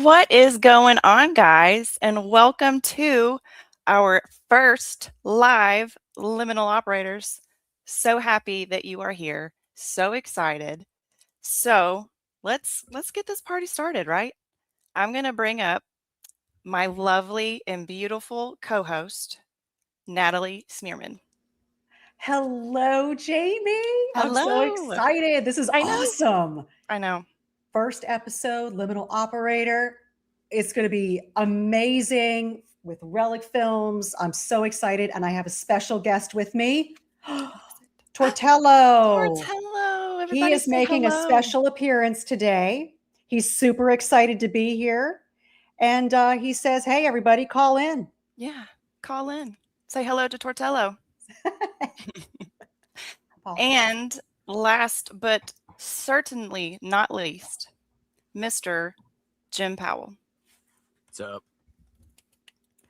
What is going on, guys? And welcome to our first live Liminal Operators. So happy that you are here. So excited. So let's get this party started, right? I'm gonna bring up my lovely and beautiful co-host, Natalie Smearman. Hello, Jamie. I'm so Hello. excited. This is I know. awesome. I know. First episode, Liminal Operator. It's going to be amazing with Relic Films. I'm so excited. And I have a special guest with me, Tortello. Tortello. He Everybody is say making a hello. special appearance today. He's super excited to be here. And he says, hey, everybody, call in. Yeah, call in. Say hello to Tortello. And last but certainly not least, Mr. Jim Powell. What's up?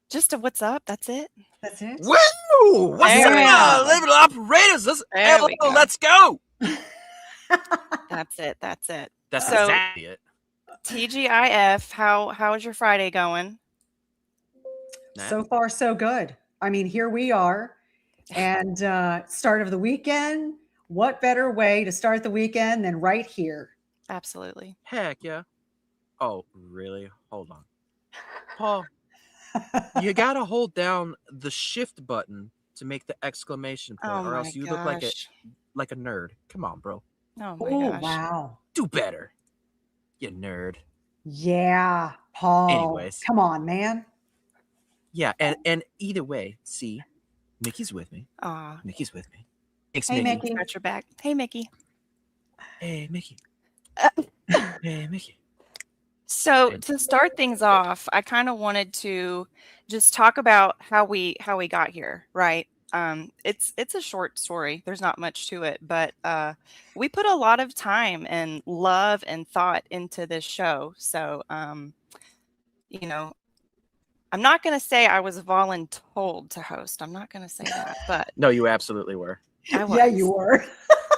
Just a what's up, that's it. That's it. Woo! What's up, Liminal Operators? Let's go. That's it. That's it. That's so, exactly it. TGIF, how's your Friday going? So far, so good. I mean, here we are, and start of the weekend. What better way to start the weekend than right here? Absolutely. Heck yeah. Oh, really? Hold on. Paul, you got to hold down the shift button to make the exclamation point, or else you look like a nerd. Come on, bro. Oh, my gosh. Wow. Do better, you nerd. Yeah, Paul. Anyways. Come on, man. Yeah, and either way, see, Mickey's with me. Aw. Mickey's with me. Thanks, Hey, Mickey. Mickey. Got your back. Hey, Mickey. Hey, Mickey. Hey, Mickey. So to start things off, I kind of wanted to just talk about how we got here, right? It's a short story. There's not much to it, but we put a lot of time and love and thought into this show. So you know, I'm not going to say I was voluntold to host. I'm not going to say that, but No, you absolutely were. I was. Yeah, you were.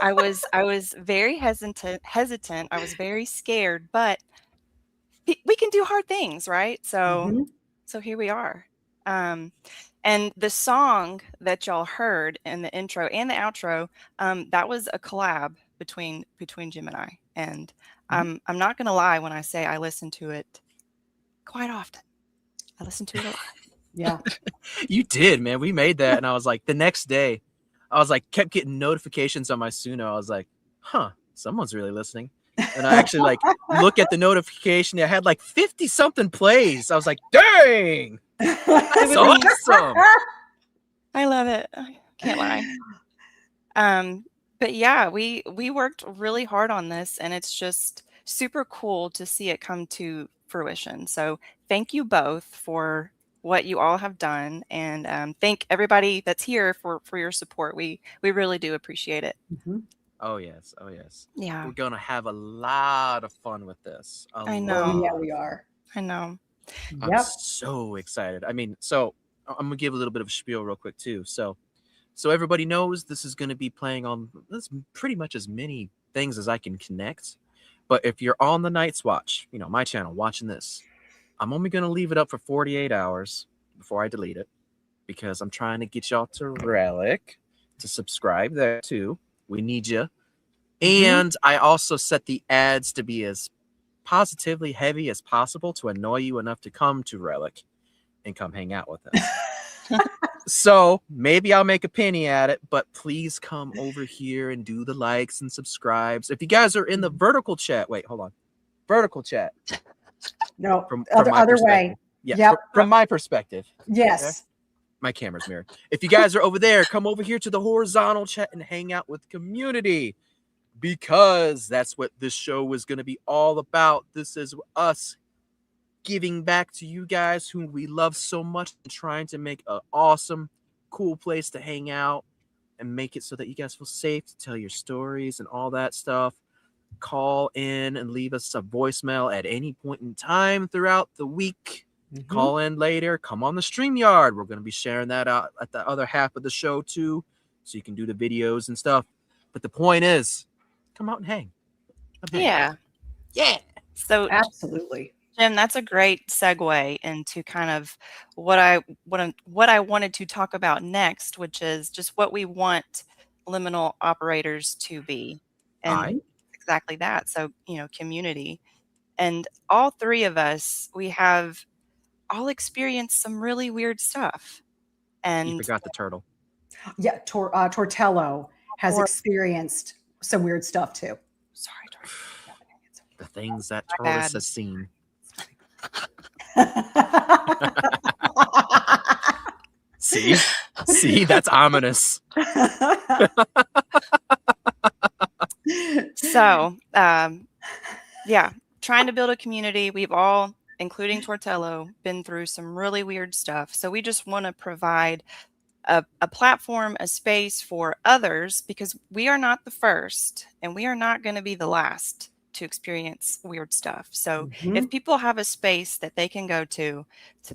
I was very hesitant. I was very scared, but we can do hard things, right? So so here we are. And the song that y'all heard in the intro and the outro, that was a collab between Jim and I. And I'm not going to lie when I say I listen to it quite often. I listen to it a lot. Yeah. You did, man. We made that, and I was like, the next day, I was like, kept getting notifications on my Suno. I was like, huh, someone's really listening. And I actually like look at the notification. It had like 50 something plays. I was like, dang, that's awesome. I love it. I can't lie. But yeah, we worked really hard on this, and it's just super cool to see it come to fruition. So thank you both for what you all have done, and thank everybody that's here for your support. We really do appreciate it. Oh yes, oh yes. Yeah, we're gonna have a lot of fun with this. I know. Oh, yeah, we are. I know. I'm so excited. I mean, so I'm gonna give a little bit of a spiel real quick too. So everybody knows this is gonna be playing on this pretty much as many things as I can connect. But if you're on the Night's Watch, you know, my channel, watching this, I'm only gonna leave it up for 48 hours before I delete it, because I'm trying to get y'all to Relic to subscribe there too. We need you. And I also set the ads to be as positively heavy as possible to annoy you enough to come to Relic and come hang out with us. So maybe I'll make a penny at it, but please come over here and do the likes and subscribes. If you guys are in the vertical chat, wait, hold on. Vertical chat. No, from other way. Yeah, Yep. from my perspective. Yes. Okay? My camera's mirrored. If you guys are over there, come over here to the horizontal chat and hang out with the community, because that's what this show is going to be all about. This is us giving back to you guys who we love so much and trying to make an awesome, cool place to hang out and make it so that you guys feel safe to tell your stories and all that stuff. Call in and leave us a voicemail at any point in time throughout the week. Call in later. Come on the StreamYard. We're going to be sharing that out at the other half of the show too, so you can do the videos and stuff. But the point is, come out and hang. Yeah. Yeah. So absolutely. Jim, that's a great segue into kind of what I wanted to talk about next, which is just what we want liminal operators to be. And I exactly that. So, community. And all three of us, we have all experienced some really weird stuff. You And forgot the turtle. Yeah, Tortello has Or- experienced some weird stuff too. sorry, Tori. The things that My Taurus bad. has seen. See, that's ominous. So, yeah, trying to build a community. We've all, including Tortello, been through some really weird stuff. So we just want to provide a platform, a space for others, because we are not the first and we are not going to be the last to experience weird stuff. So if people have a space that they can go to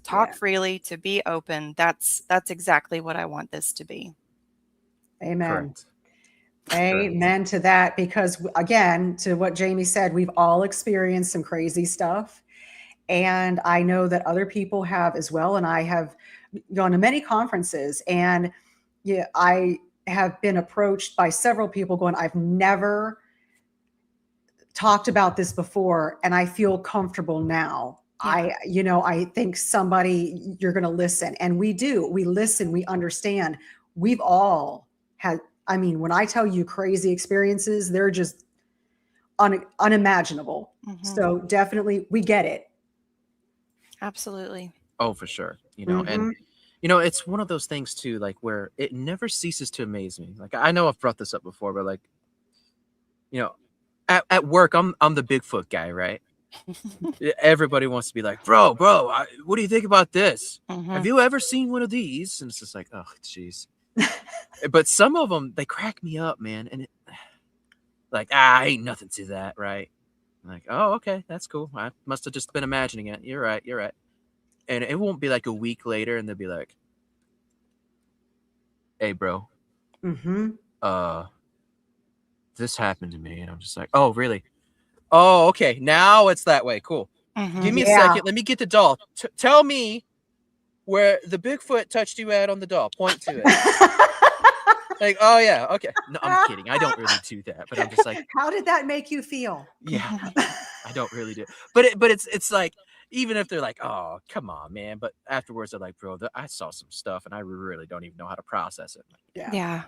talk freely, to be open, that's exactly what I want this to be. Amen. Correct. Amen to that, because again, to what Jamie said, we've all experienced some crazy stuff. And I know that other people have as well. And I have gone to many conferences, and yeah, I have been approached by several people going, I've never talked about this before, and I feel comfortable now. Yeah. I think somebody, you're going to listen. And we do, we listen, we understand. We've all had, I mean, when I tell you crazy experiences, they're just unimaginable. So definitely we get it. Absolutely. Oh, for sure. And it's one of those things too, like where it never ceases to amaze me. Like I know I've brought this up before, but like, at work, I'm the Bigfoot guy, right? Everybody wants to be like, bro, what do you think about this? Have you ever seen one of these? And it's just like, oh, jeez. But some of them, they crack me up, man. And ain't nothing to that, right? I'm like, oh, okay, that's cool. I must have just been imagining it. You're right. And it won't be like a week later, and they'll be like, hey, bro, this happened to me. And I'm just like, oh, really? Oh, okay. Now it's that way. Cool. Give me a second. Let me get the doll. Tell me where the Bigfoot touched you at on the doll. Point to it. Like, oh, yeah. Okay. No, I'm kidding. I don't really do that. But I'm just like, how did that make you feel? Yeah, I don't really do. But it's like, even if they're like, oh, come on, man. But afterwards, they're like, bro, I saw some stuff and I really don't even know how to process it. Yeah.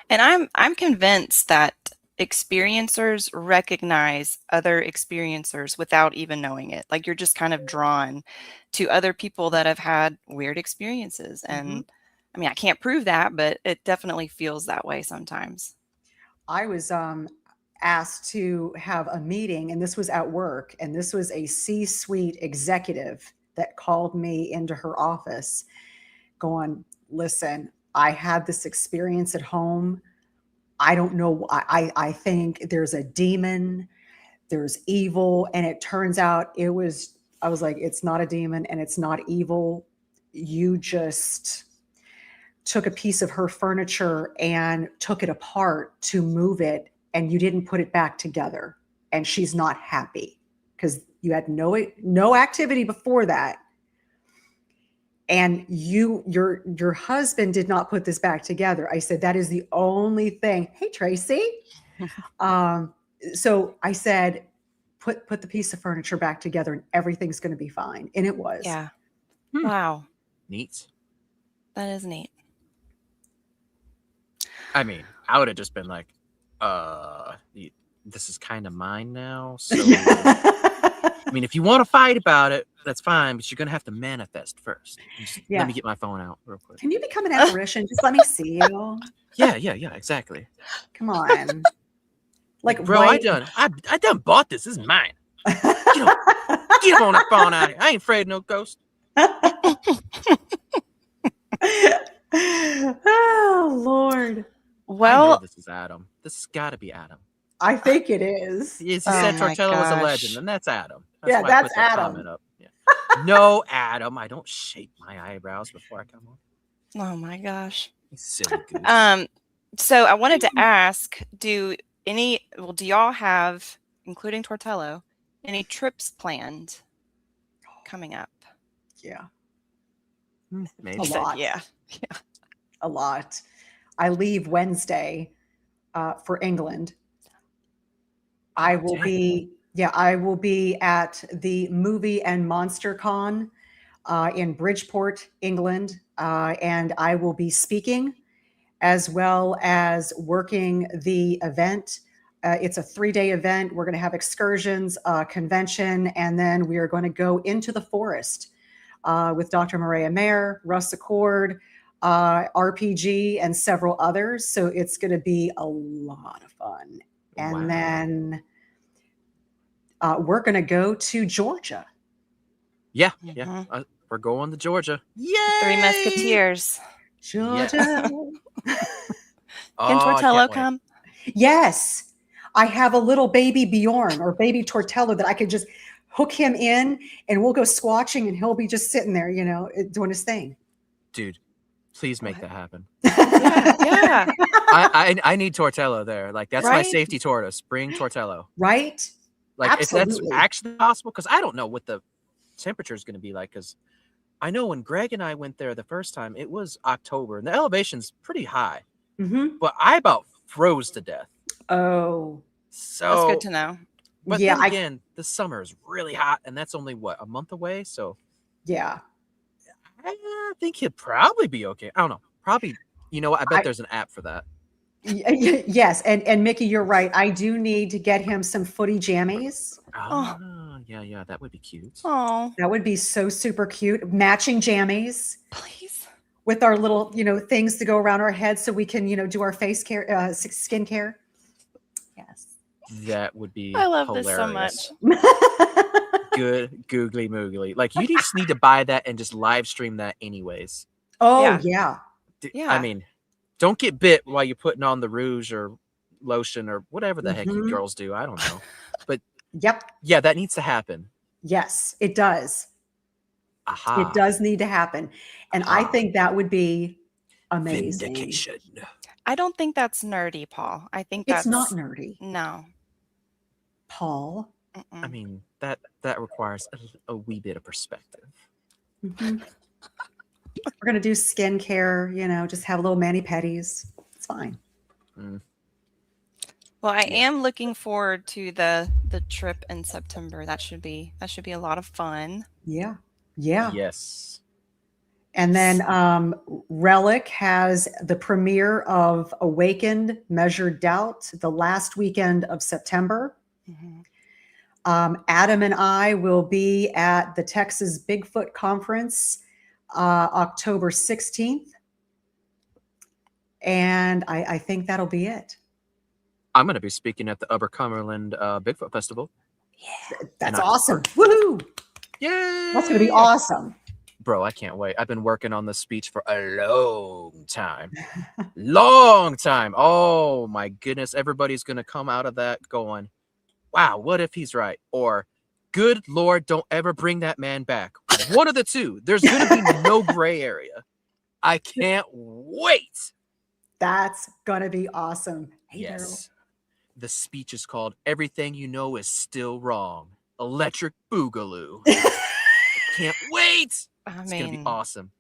And I'm convinced that experiencers recognize other experiencers without even knowing it. Like you're just kind of drawn to other people that have had weird experiences. And I mean, I can't prove that, but it definitely feels that way sometimes. I was asked to have a meeting, and this was at work, and this was a C-suite executive that called me into her office going, listen, I had this experience at home. I don't know. I think there's a demon, there's evil. And it turns out I was like, it's not a demon and it's not evil. You just took a piece of her furniture and took it apart to move it, and you didn't put it back together. And she's not happy because you had no activity before that. And your husband did not put this back together. I said, that is the only thing. Hey, Tracy. So I said, put the piece of furniture back together and everything's going to be fine. And it was. Yeah. Wow. Neat. That is neat. I mean, I would have just been like, this is kind of mine now. So, I mean, if you want to fight about it, that's fine, but you're going to have to manifest first. Let me get my phone out real quick. Can you become an apparition? Just let me see you. Yeah, exactly. Come on. Like, bro, I done bought this. This is mine. Get on that phone out of here. I ain't afraid of no ghost. Oh, Lord. Well, I know this is Adam. This has got to be Adam. I think it is. Yes, he said Tortello was a legend, and that's Adam. That's why I put that Adam. Comment up. Yeah. No, Adam, I don't shape my eyebrows before I come on. Oh my gosh. Silly goose. So I wanted to ask, do y'all have, including Tortello, any trips planned coming up? Yeah. Maybe. A lot. Yeah. A lot. I leave Wednesday for England. I will Dang. be at the Movie and Monster Con in Bridgeport, England, and I will be speaking as well as working the event. It's a 3-day event. We're going to have excursions, convention, and then we are going to go into the forest with Dr. Maria Mayer, Russ Accord, RPG, and several others. So it's going to be a lot of fun. And Wow. then we're going to go to Georgia. Yeah. Mhm. We're going to Georgia. Yay! Three Musketeers. Georgia. Can Oh, I Tortello can't wait. come? Yes. I have a little baby Bjorn or baby Tortello that I could just hook him in and we'll go squatching and he'll be just sitting there, doing his thing. Dude, please make that happen. Yeah. I need Tortello there. Like, that's my Right? safety tortoise. Bring Tortello. Right? Like, if that's Absolutely. actually possible, because I don't know what the temperature is going to be like. Because I know when Greg and I went there the first time, it was October and the elevation's pretty high. Mm-hmm. But I about froze to death. Oh, So That's good to know. But yeah, then again, the summer is really hot, and that's only a month away. So yeah. I think he'd probably be okay. I don't know. Probably, you know what? I bet there's an app for that. Yes, and Mickey, you're right. I do need to get him some footy jammies. Yeah, that would be cute. Oh, That would be so super cute. Matching jammies please. with our little, things to go around our heads so we can, do our face care, skin care. Yes. That would be I love hilarious. this so much. Good googly moogly. Like, you just need to buy that and just live stream that anyways. Oh, yeah. Yeah. I mean, don't get bit while you're putting on the rouge or lotion or whatever the heck you girls do. I don't know. But Yep. Yeah, that needs to happen. Yes, it does. Aha. It does need to happen. And I think that would be amazing. Vindication. I don't think that's nerdy, Paul. I think It's that's not nerdy. No. Paul. I mean, that requires a wee bit of perspective. Mm-hmm. We're going to do skincare, just have little mani-pedis. It's fine. Well, I am looking forward to the trip in September. That should be a lot of fun. Yeah. Yeah. Yes. And then Relic has the premiere of Awakened Measured Doubt the last weekend of September. Mhm. Adam and I will be at the Texas Bigfoot Conference October 16th. And I think that'll be it. I'm going to be speaking at the Upper Cumberland Bigfoot Festival. Yeah. That's awesome. Woohoo! Yay! That's going to be awesome. Bro, I can't wait. I've been working on this speech for a long time. Long time. Oh, my goodness. Everybody's going to come out of that going, wow, what if he's right? Or, good Lord, don't ever bring that man back. One of the two. There's going to be no gray area. I can't wait. That's going to be awesome. Hey, yes. The speech is called Everything You Know Is Still Wrong. Electric Boogaloo. Can't wait. It's going to be awesome.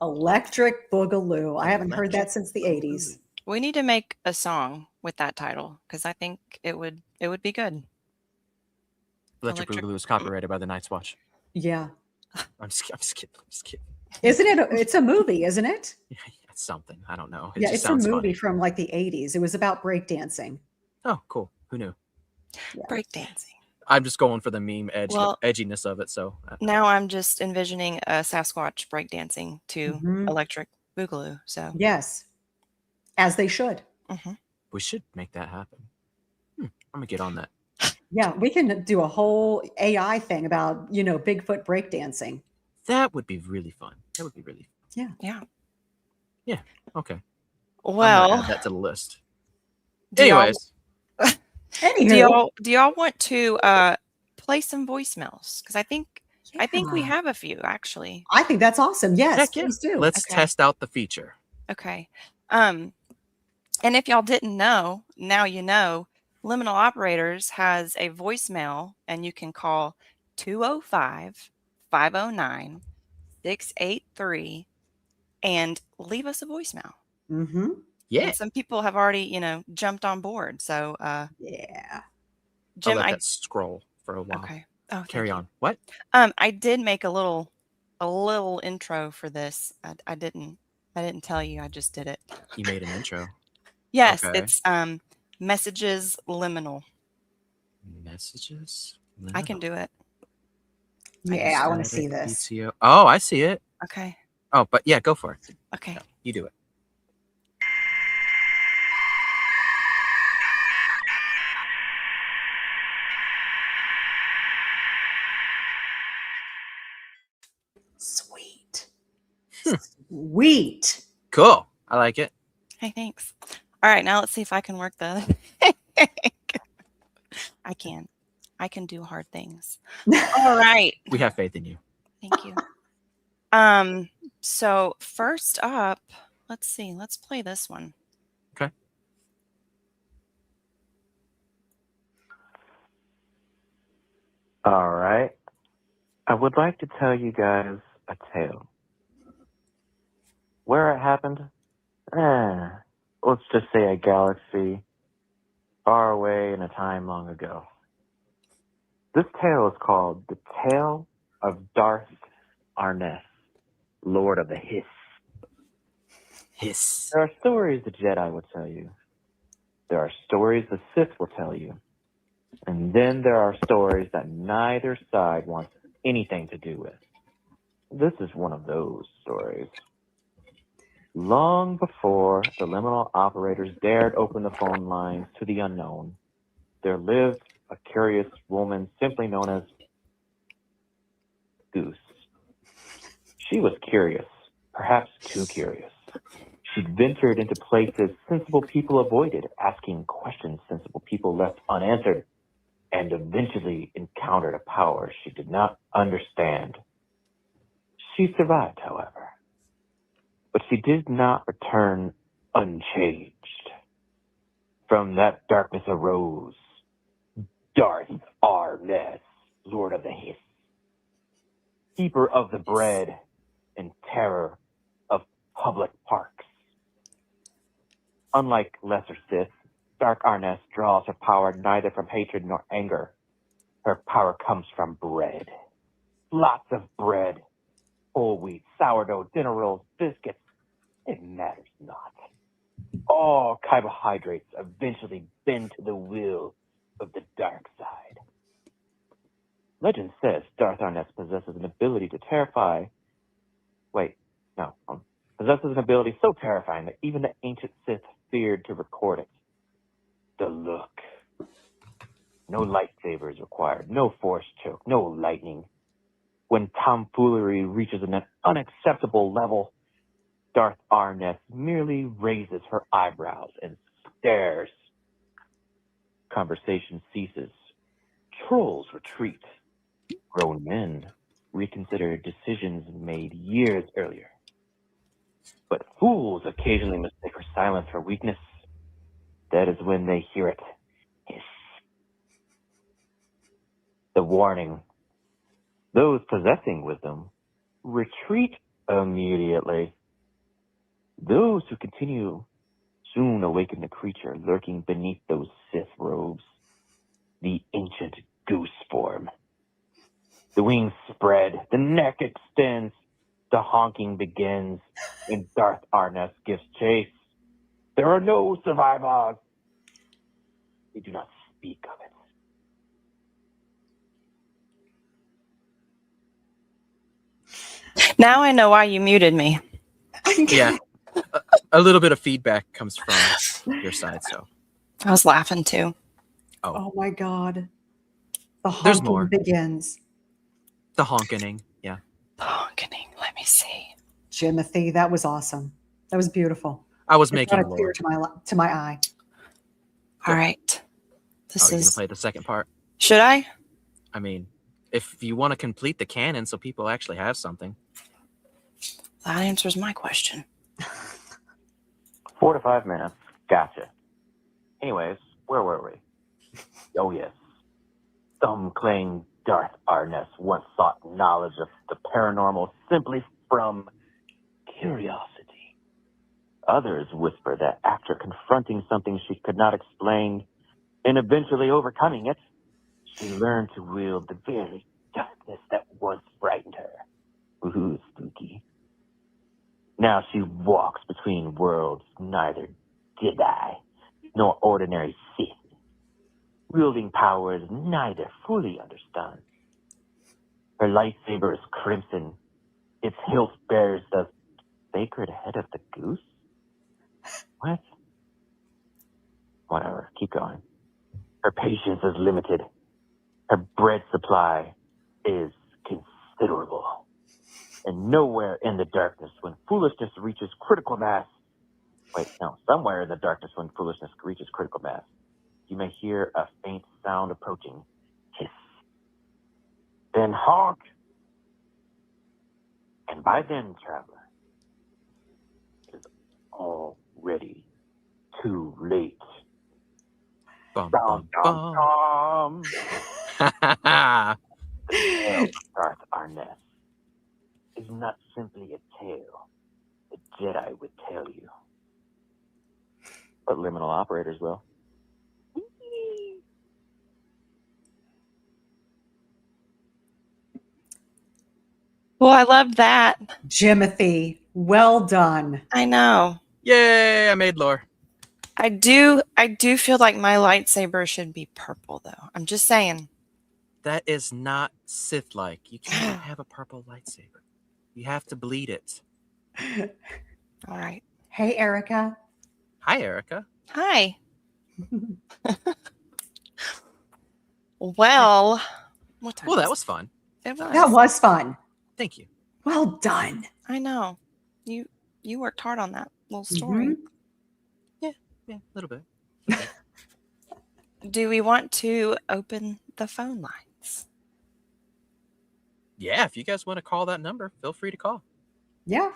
Electric Boogaloo. I haven't heard that since the 80s. We need to make a song with that title because I think it would be good. Electric Boogaloo is copyrighted by the Night's Watch. Yeah. I'm just kidding. Isn't it? It's a movie, isn't it? Yeah, it's something. I don't know. It's a movie from like the 80s. It was about breakdancing. Oh, cool. Who knew? Yeah. Breakdancing. I'm just going for the meme edginess of it. So now I'm just envisioning a Sasquatch breakdancing to Electric Boogaloo. So yes, as they should. We should make that happen. I'm gonna get on that. Yeah, we can do a whole AI thing about Bigfoot breakdancing. That would be really fun. Yeah. Yeah. Okay. Well, add that to the list. Anyways. Do y'all want to play some voicemails? Because I think we have a few actually. I think that's awesome. Yes, please do. Let's test out the feature. Okay. And if y'all didn't know, now you know. Liminal Operators has a voicemail, and you can call 509-683 and leave us a voicemail. Mm-hmm. Yeah. And some people have already, jumped on board. So, Yeah. I'll Jim, let that scroll for a while. okay. Oh, Carry thank you. on. What? I did make a little intro for this. I didn't tell you. I just did it. You made an intro. Yes, Okay. it's messages liminal. Messages? I can do it. Yeah, I want to see Static this. PTO. Oh, I see it. Okay. Oh, but yeah, go for it. Okay. No, you do it. Sweet. Sweet. Cool. I like it. Hey, thanks. All right, now let's see if I can work the I can. I can do hard things. All right. We have faith in you. Thank you. So first up, let's see. Let's play this one. Okay. All right. I would like to tell you guys a tale. Where it happened? Let's just say a galaxy far away in a time long ago. This tale is called The Tale of Darth Arness, Lord of the Hiss. Hiss. There are stories the Jedi will tell you. There are stories the Sith will tell you. And then there are stories that neither side wants anything to do with. This is one of those stories. Long before the Liminal Operators dared open the phone lines to the unknown, there lived a curious woman simply known as Goose. She was curious, perhaps too curious. She'd ventured into places sensible people avoided, asking questions sensible people left unanswered, and eventually encountered a power she did not understand. She survived, however, but she did not return unchanged. From that darkness arose Darth Arness, Lord of the Hiss, keeper of the bread and terror of public parks. Unlike lesser Sith, Dark Arness draws her power neither from hatred nor anger. Her power comes from bread. Lots of bread. Whole wheat, sourdough, dinner rolls, biscuits. It matters not. All carbohydrates eventually bend to the will of the dark side. Legend says Darth Arness possesses an ability to terrify. Possesses an ability so terrifying that even the ancient Sith feared to record it. The look. No lightsabers required, no force choke, no lightning. When tomfoolery reaches an unacceptable level, Darth Arness merely raises her eyebrows and stares. Conversation ceases. Trolls retreat. Grown men reconsider decisions made years earlier. But fools occasionally mistake her silence for weakness. That is when they hear it hiss. The warning. Those possessing wisdom retreat immediately. Those who continue soon awaken the creature lurking beneath those Sith robes, the ancient goose form. The wings spread, the neck extends, the honking begins, and Darth Arness gives chase. There are no survivors. They do not speak of it. Now I know why you muted me. Yeah. A little bit of feedback comes from your side, so. I was laughing too. Oh my God. The There's honking more. begins. The honking, yeah. The honking. Let me see. Jimothy, that was awesome. That was beautiful. I was It making brought a tear lore. to my eye. All right. This Are you is. going to play the second part? Should I? I mean, if you want to complete the canon so people actually have something. That answers my question. 4 to 5 minutes. Gotcha. Anyways, where were we? Oh, yes. Some claim Darth Arness once sought knowledge of the paranormal simply from curiosity. Others whisper that after confronting something she could not explain and eventually overcoming it, she learned to wield the very darkness that once frightened her. Ooh, spooky. Now she walks between worlds, neither Jedi nor ordinary Sith, wielding powers neither fully understand. Her lightsaber is crimson. Its hilt bears the sacred head of the goose? What? Whatever, keep going. Her patience is limited. Her bread supply is considerable. And nowhere in the darkness when foolishness reaches critical mass. Wait, no, somewhere in the darkness when foolishness reaches critical mass, you may hear a faint sound approaching. Hiss. Then honk. And by then, traveler, it is already too late. Bum, Dum, bum, dum, bum. dum. The tale of Darth Arness is not simply a tale the Jedi would tell you, but Liminal Operators will. Well, I love that. Jimothy, well done. I know. Yay, I made lore. I do feel like my lightsaber should be purple, though. I'm just saying. That is not Sith-like. You can't have a purple lightsaber. You have to bleed it. All right. Hey, Erica. Hi, Erica. Hi. Well, what time Well, that is was fun. it? It was. That was fun. Thank you. Well done. I know. You worked hard on that little story. Yeah, a little bit. Do we want to open the phone lines? Yeah, if you guys want to call that number, feel free to call. Yeah.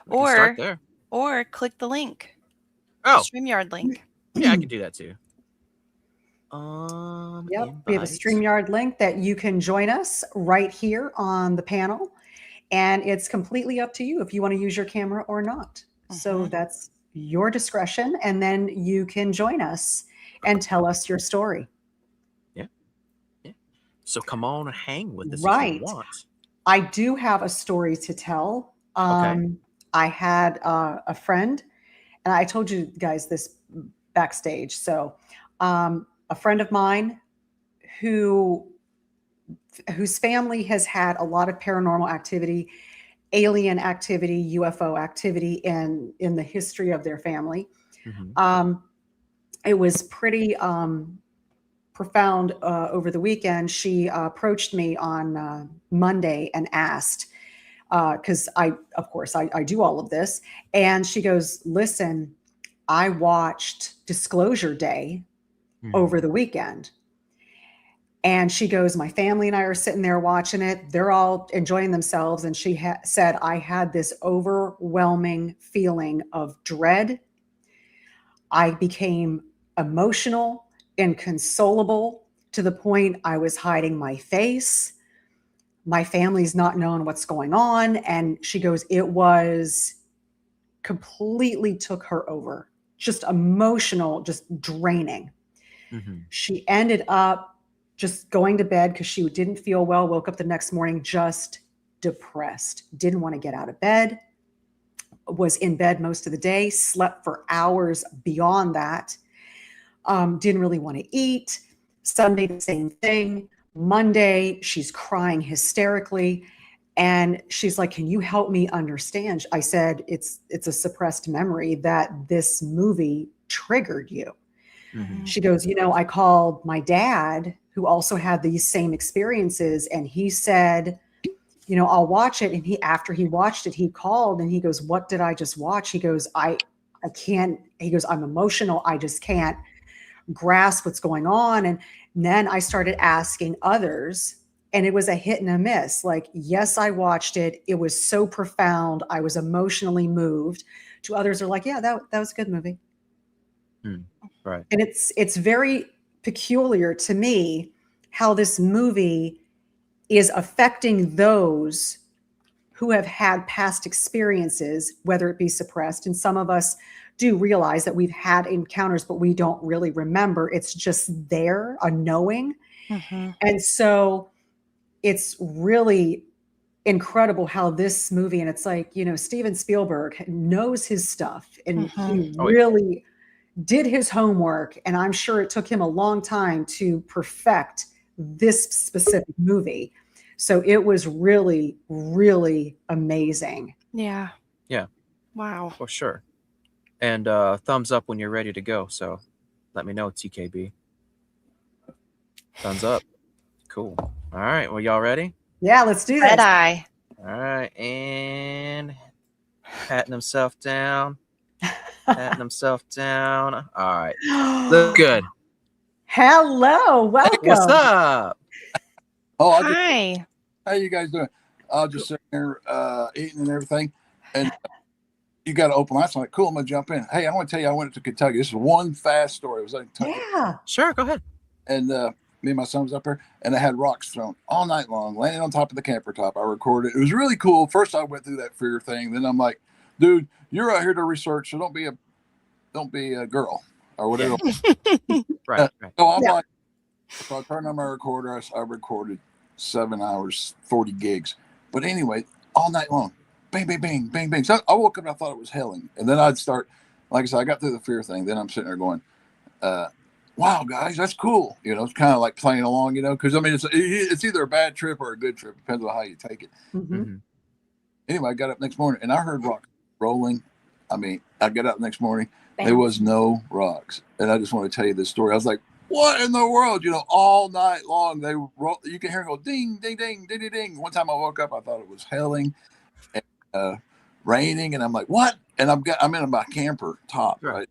We can start Or there. or click the link. Oh, The StreamYard link. yeah, I can do that too. Yep. We have a invite. StreamYard link that you can join us right here on the panel. And it's completely up to you if you want to use your camera or not. So that's your discretion. And then you can join us and tell us your story. Yeah. So come on and hang with us if Right. you want. I do have a story to tell. Okay. I had a friend, and I told you guys this backstage. So a friend of mine whose family has had a lot of paranormal activity, alien activity, UFO activity in the history of their family. It was pretty profound over the weekend. She approached me on Monday and asked, because of course I do all of this. And she goes, listen, I watched Disclosure Day over the weekend. And she goes, my family and I are sitting there watching it. They're all enjoying themselves. And she said, I had this overwhelming feeling of dread. I became emotional, inconsolable, to the point I was hiding my face. My family's not knowing what's going on. And she goes, it was completely took her over, just emotional, just draining. She ended up just going to bed because she didn't feel well, woke up the next morning just depressed, didn't want to get out of bed, was in bed most of the day, slept for hours beyond that, didn't really want to eat. Sunday, the same thing. Monday, she's crying hysterically. And she's like, can you help me understand? I said, it's a suppressed memory that this movie triggered you. She goes, I called my dad, who also had these same experiences. And he said, I'll watch it. And after he watched it, he called and he goes, what did I just watch? He goes, I can't, he goes, I'm emotional. I just can't grasp what's going on. And then I started asking others, and it was a hit and a miss. Like, yes, I watched it. It was so profound. I was emotionally moved. To others are like, yeah, that was a good movie. Right. And it's very peculiar to me how this movie is affecting those who have had past experiences, whether it be suppressed. And some of us do realize that we've had encounters, but we don't really remember. It's just there, a knowing. Mm-hmm. And so it's really incredible how this movie, and it's like, Steven Spielberg knows his stuff, and he really did his homework. And I'm sure it took him a long time to perfect this specific movie. So it was really, really amazing. Yeah. Yeah. Wow. For sure. And thumbs up when you're ready to go. So let me know, TKB. Thumbs up. Cool. All right. Well, y'all ready? Yeah, let's do this. Red eye. All right. And patting himself down. Patting himself down. All right. Look good. Hello. Welcome. What's up? Oh, Hi. how you guys doing? I'll just sit there eating and everything. And you got to open my. I'm like, cool, I'm going to jump in. Hey, I want to tell you, I went to Kentucky. This is one fast story. It was in Kentucky. Yeah. Sure. Go ahead. And me and my son was up there, and I had rocks thrown all night long, landing on top of the camper top. I recorded. It was really cool. First, I went through that fear thing. Then I'm like, dude, you're out here to research, so don't be a girl or whatever. Right. So I'm like, so I turned on my recorder. I recorded 7 hours, 40 gigs. But anyway, all night long, bang, bang, bang, bang, bang. So I woke up and I thought it was helling. And then I'd start, like I said, I got through the fear thing. Then I'm sitting there going, wow, guys, that's cool. It's kind of like playing along, because I mean, it's either a bad trip or a good trip. Depends on how you take it. Mm-hmm. Anyway, I got up next morning and I heard rocks rolling. I mean, I got up next morning. There was no rocks. And I just want to tell you this story. I was like, what in the world? All night long, they roll. You can hear it go ding, ding, ding, ding, ding, ding. One time I woke up, I thought it was hailing and raining. And I'm like, what? And I'm in my camper top, right?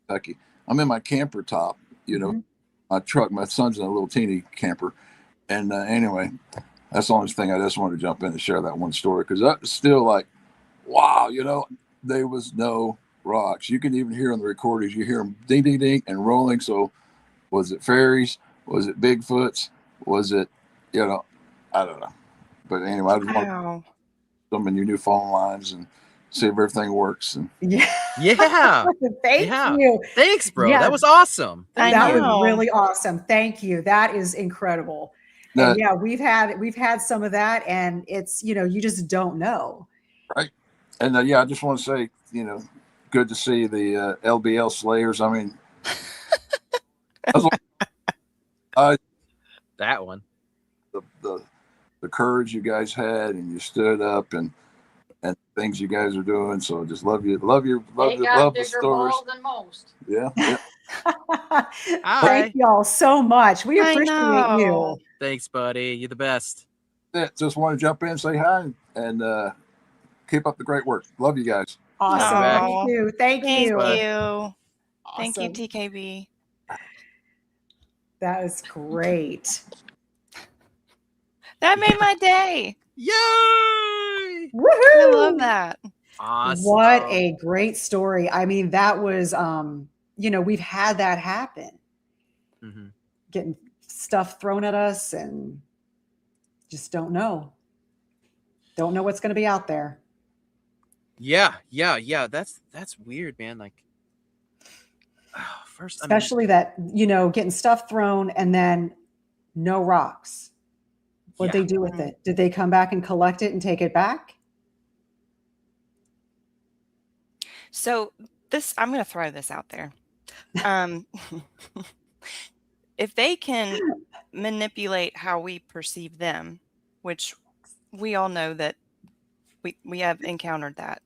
Kentucky. I'm in my camper top, my truck. My son's in a little teeny camper. And anyway, that's the only thing I just wanted to jump in and share that one story. Because that's still like, wow, there was no rocks. You can even hear on the recordings, you hear them ding, ding, ding and rolling. So was it fairies? Was it Bigfoots? Was it, I don't know. But anyway, I just want to some in your new phone lines and see if everything works. And Yeah. Thank you. Thanks, bro. Yeah. That was awesome. That was really awesome. Thank you. That is incredible. And yeah, we've had some of that, and it's, you just don't know. Right. And I just want to say, good to see the LBL Slayers. I mean, that one, the courage you guys had, and you stood up and things you guys are doing. So just love the stories. Than most. Yeah. Thank y'all so much. We appreciate you. Thanks, buddy. You're the best. Just want to jump in and say hi and keep up the great work. Love you guys. Awesome. Thank you. Thank you. Awesome. Thank you, TKB. That is great. That made my day. Yay! Woohoo! I love that. Awesome. What a great story. I mean, that was, we've had that happen. Mm-hmm. Getting stuff thrown at us and just don't know. Don't know what's going to be out there. Yeah. That's weird, man. Like, first, especially that, getting stuff thrown and then no rocks. What'd they do with it? Did they come back and collect it and take it back? So I'm going to throw this out there. If they can manipulate how we perceive them, which we all know that we have encountered that,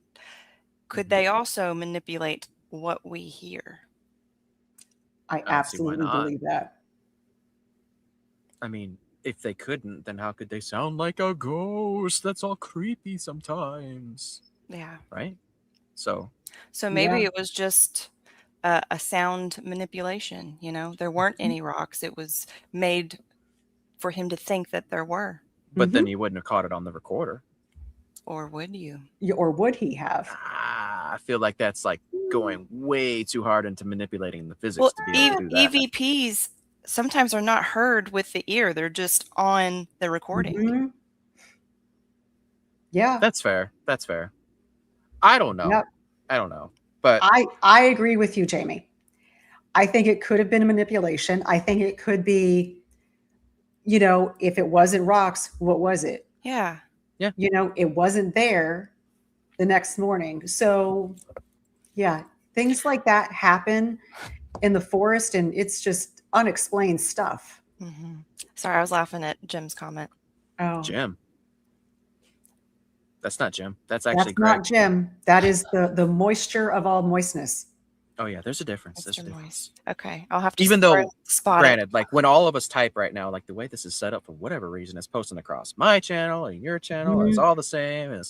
could they also manipulate what we hear? I absolutely believe that. I mean, if they couldn't, then how could they sound like a ghost? That's all creepy sometimes. Yeah. Right? So maybe it was just a sound manipulation. There weren't any rocks. It was made for him to think that there were. But then he wouldn't have caught it on the recorder. Or would you? Or would he have? I feel like that's like going way too hard into manipulating the physics to be able to do that. EVPs sometimes are not heard with the ear. They're just on the recording. Mm-hmm. Yeah. That's fair. That's fair. I don't know. Yep. I don't know. But I agree with you, Jamie. I think it could have been a manipulation. I think it could be, if it wasn't rocks, what was it? Yeah. It wasn't there the next morning. So, yeah, things like that happen in the forest, and it's just unexplained stuff. Mm-hmm. Sorry, I was laughing at Jim's comment. Oh, Jim. That's not Jim. That's actually that's Greg. not Jim. That is the moisture of all moistness. Oh yeah, there's a difference. There's a Mr. difference. Moist. Okay, I'll have to Even though, spot granted, it. like when all of us type right now, like the way this is set up for whatever reason, it's posting across my channel and your channel. It's all the same.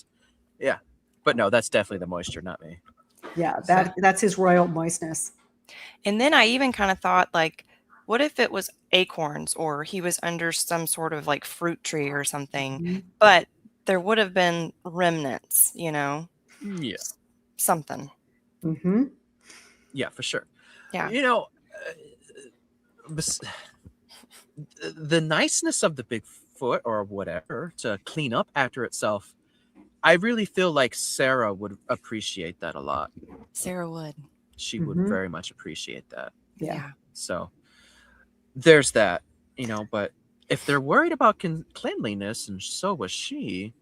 Yeah. But no, that's definitely the moisture, not me. Yeah, that's his royal moistness. And then I even kind of thought, like, what if it was acorns, or he was under some sort of like fruit tree or something, Mm-hmm. but there would have been remnants, Yeah. something. Mm-hmm. Yeah, for sure. Yeah. The niceness of the Bigfoot or whatever to clean up after itself, I really feel like Sarah would appreciate that a lot. Sarah would. She would very much appreciate that. Yeah. So there's that, but if they're worried about cleanliness, and so was she,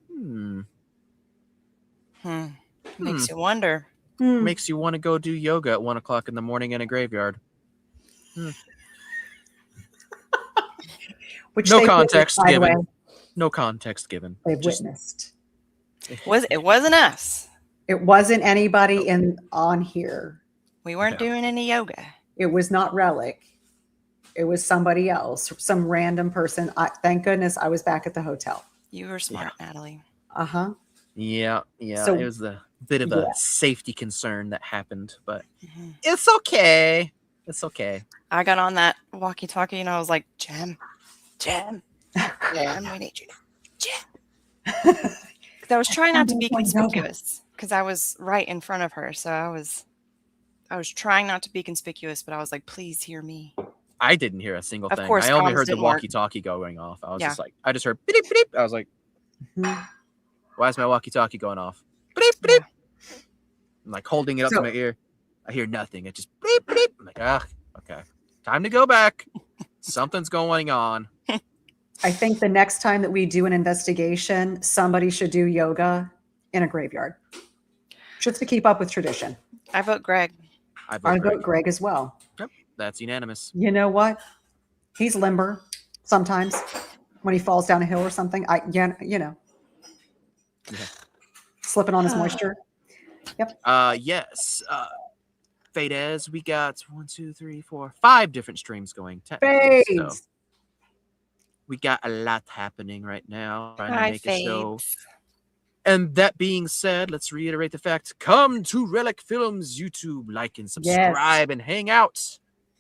Makes you wonder. Makes you want to go do yoga at 1 o'clock in the morning in a graveyard. Which No they context witnessed, by the way. given. No context given. They've Just- witnessed. It wasn't us. It wasn't anybody on here. We weren't doing any yoga. It was not Relic. It was somebody else, some random person. Thank goodness I was back at the hotel. You were smart, Natalie. Uh-huh. Yeah. So- it was a bit of a safety concern that happened, but Mm-hmm. it's okay. It's okay. I got on that walkie-talkie and I was like, Jim, we need you. Jim. I was trying not to be conspicuous because I was right in front of her. So I was trying not to be conspicuous, but I was like, please hear me. I didn't hear a single Of thing. course, I only comms heard the didn't work. walkie-talkie going off. I was Yeah. just like, I just heard beep, beep. I was like, why is my walkie-talkie going off? Beep, beep. I'm like holding it up to my ear. I hear nothing. It just beep, beep. I'm like, okay. Time to go back. Something's going on. I think the next time that we do an investigation, somebody should do yoga in a graveyard. Just to keep up with tradition. I vote Greg. I I vote Greg as well. Yep, that's unanimous. You know what? He's limber sometimes when he falls down a hill or something. Slipping on his moisture. Yep. Yes. Fadez, we got 1, 2, 3, 4, 5 different streams going. Technically, so Fades. we got a lot happening right now. Trying to Hi, make a show. Fades. And that being said, let's reiterate the fact: come to Relic Films YouTube, like and subscribe, and hang out.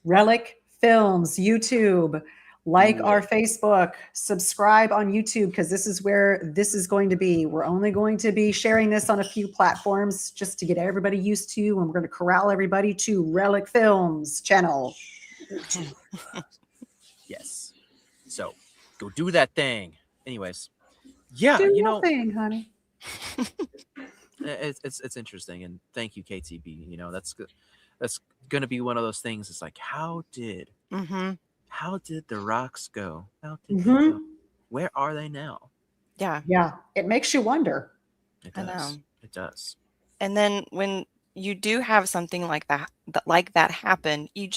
Relic Films YouTube. Like our Facebook, subscribe on YouTube, because this is where this is going to be. We're only going to be sharing this on a few platforms just to get everybody used to, and we're going to corral everybody to Relic Films channel. Yes. So go do that thing. Anyways, yeah, Do your thing, honey. it's interesting, and thank you, KTB. That's good. That's gonna be one of those things. It's like, how did the rocks go? How did they go? Where are they now? Yeah. Yeah. It makes you wonder. It I does. know. It does. And then when you do have something like that happen, you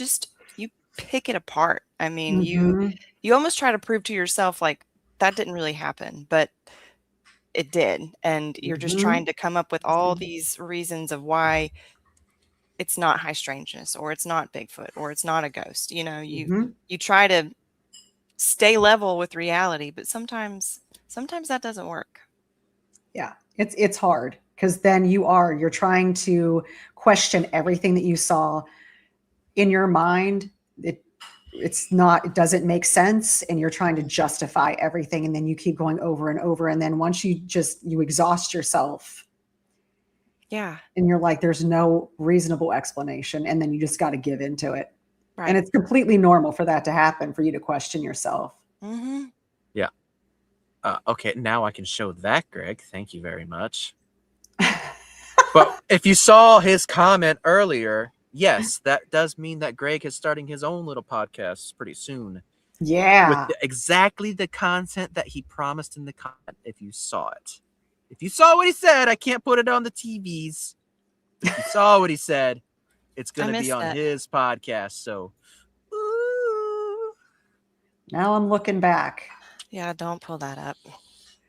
pick it apart. I mean, you almost try to prove to yourself like that didn't really happen, but it did. And you're just trying to come up with all these reasons of why it's not high strangeness, or it's not Bigfoot, or it's not a ghost. You try to stay level with reality, but sometimes that doesn't work. Yeah. It's hard, because then you're trying to question everything that you saw in your mind. It doesn't make sense, and you're trying to justify everything, and then you keep going over and over, and then once you exhaust yourself. Yeah. And you're like, there's no reasonable explanation, and then you just got to give into it. Right. And it's completely normal for that to happen, for you to question yourself. Mm-hmm. Yeah. Okay, now I can show that, Greg. Thank you very much. But if you saw his comment earlier, yes, that does mean that Greg is starting his own little podcast pretty soon. Yeah. With exactly the content that he promised in the comment, if you saw it. If you saw what he said, I can't put it on the TVs. If you saw what he said, it's going to be on his podcast. So, ooh. Now I'm looking back. Yeah, don't pull that up.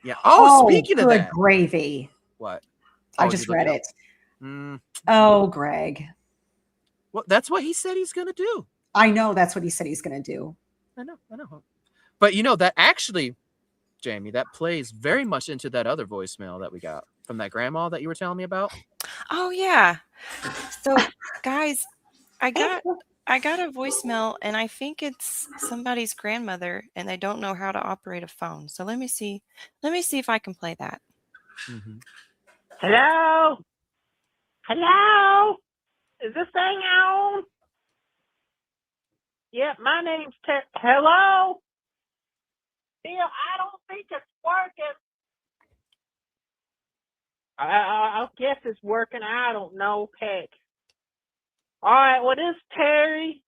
Yeah. Oh, speaking of that. Gravy. What? I just read it. Mm. Oh, Greg. Well, that's what he said he's going to do. I know that's what he said he's going to do. I know. But you know, that actually, Jamie, that plays very much into that other voicemail that we got from that grandma that you were telling me about. Oh, yeah. So, guys, I got a voicemail, and I think it's somebody's grandmother, and they don't know how to operate a phone. So let me see if I can play that. Mm-hmm. Hello? Hello? Is this thing on? Yep, my name's Terri. Hello? Bill, I don't think it's working. I guess it's working. I don't know. Heck. All right, well, this is Terri,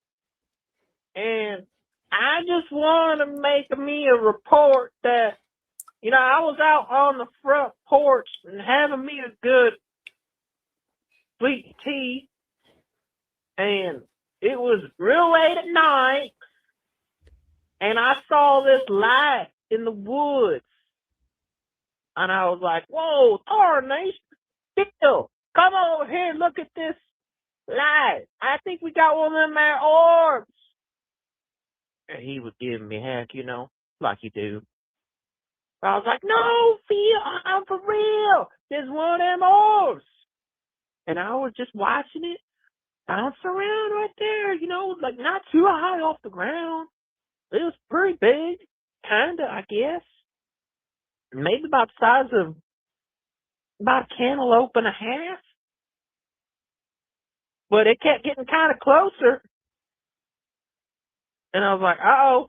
and I just want to make me a report that, I was out on the front porch and having me a good sweet tea, and it was real late at night, and I saw this light in the woods. And I was like, whoa, tarnation, Bill, come over here and look at this light. I think we got one of them there orbs. And he was giving me heck, like you do. I was like, no, Phil, I'm for real. There's one of them orbs. And I was just watching it bounce around right there, like not too high off the ground. It was pretty big, kind of, I guess. Maybe about the size of about a cantaloupe and a half. But it kept getting kind of closer. And I was like, uh-oh,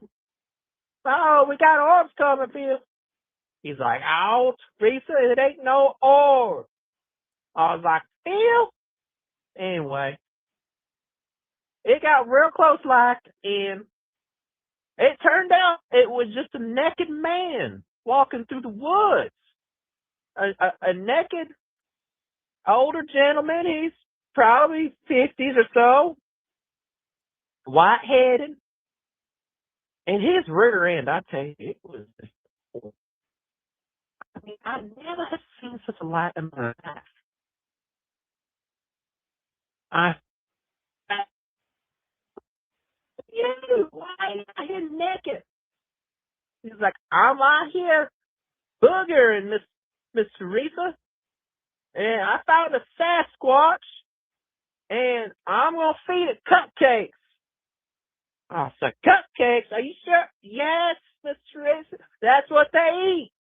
we got orbs coming, Phil. He's like, oh, Teresa, it ain't no orb. I was like, Phil? Anyway, it got real close like, and it turned out it was just a naked man walking through the woods. A naked older gentleman. He's probably 50s or so, white-headed. And his rear end, I tell you, it was, I never have seen such a light in my life. Why are you out here naked? He's like, I'm out here boogering, Miss Teresa, and I found a Sasquatch, and I'm going to feed it cupcakes. I said, cupcakes? Are you sure? Yes, Miss Teresa. That's what they eat.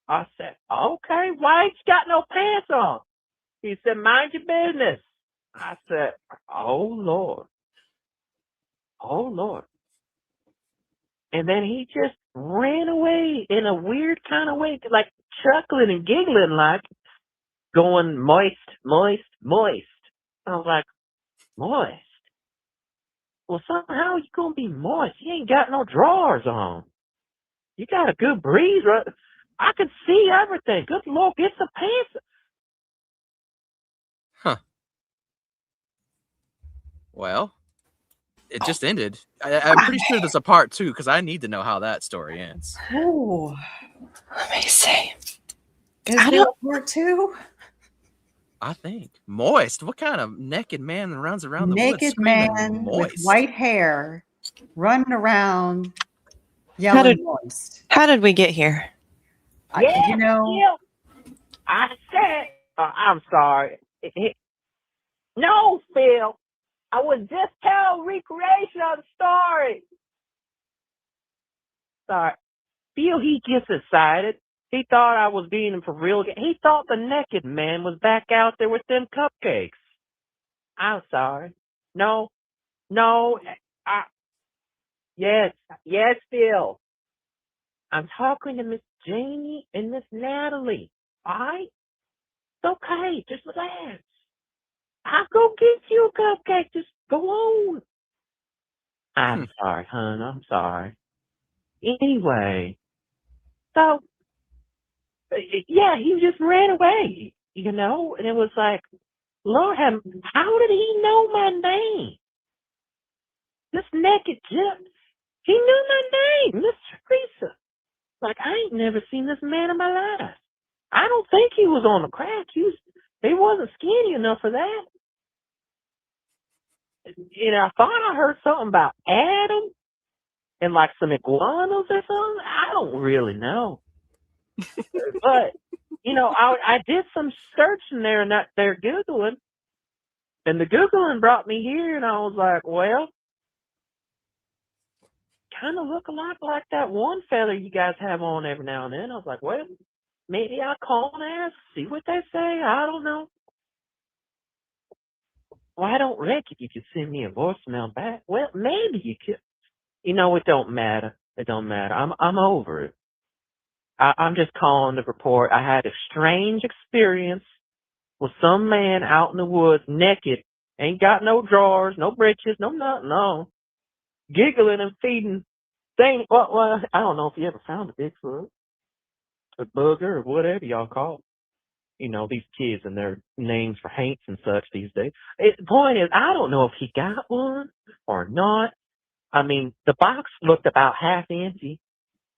I said, okay, why ain't you got no pants on? He said, mind your business. I said, oh, Lord. Oh, Lord. And then he just ran away in a weird kind of way, like chuckling and giggling, like going moist, moist, moist. I was like, moist? Well, somehow you going to be moist. You ain't got no drawers on. You got a good breeze, right? I could see everything. Good Lord, get some pants. Huh. Well, it just ended. I'm pretty sure there's a part 2 because I need to know how that story ends. Oh, Let me see. Is there a part 2? I think moist. What kind of naked man runs around the woods Naked screaming man moist? with white hair running around yelling moist. How did we get here? I said, I'm sorry. No, Phil. I was just telling recreation of the story. Sorry. Phil, he gets excited. He thought I was being for real. He thought the naked man was back out there with them cupcakes. I'm sorry. No. Yes, yes, Phil. I'm talking to Miss Janie and Miss Natalie. All right? It's okay. Just relax. I'll go get you a cupcake. Just go on. I'm sorry, hon. I'm sorry. Anyway, so, yeah, he just ran away, and it was like, Lord, how did he know my name? This naked gyp. He knew my name, Miss Teresa. Like, I ain't never seen this man in my life. I don't think he was on the crack. He wasn't skinny enough for that. I thought I heard something about Adam and like some iguanas or something. I don't really know. But, I did some searching there and they're Googling. And the Googling brought me here and I was like, well, kind of look a lot like that one fella you guys have on every now and then. I was like, well, maybe I'll call and ask, see what they say. I don't know. Well, I don't reckon you could send me a voicemail back. Well, maybe you could. It don't matter. It don't matter. I'm over it. I'm just calling to report I had a strange experience with some man out in the woods naked, ain't got no drawers, no breeches, no nothing, no. Giggling and feeding things. Well, I don't know if you ever found a Bigfoot, a booger, or whatever y'all call it. These kids and their names for haints and such these days. The point is, I don't know if he got one or not. I mean, the box looked about half empty,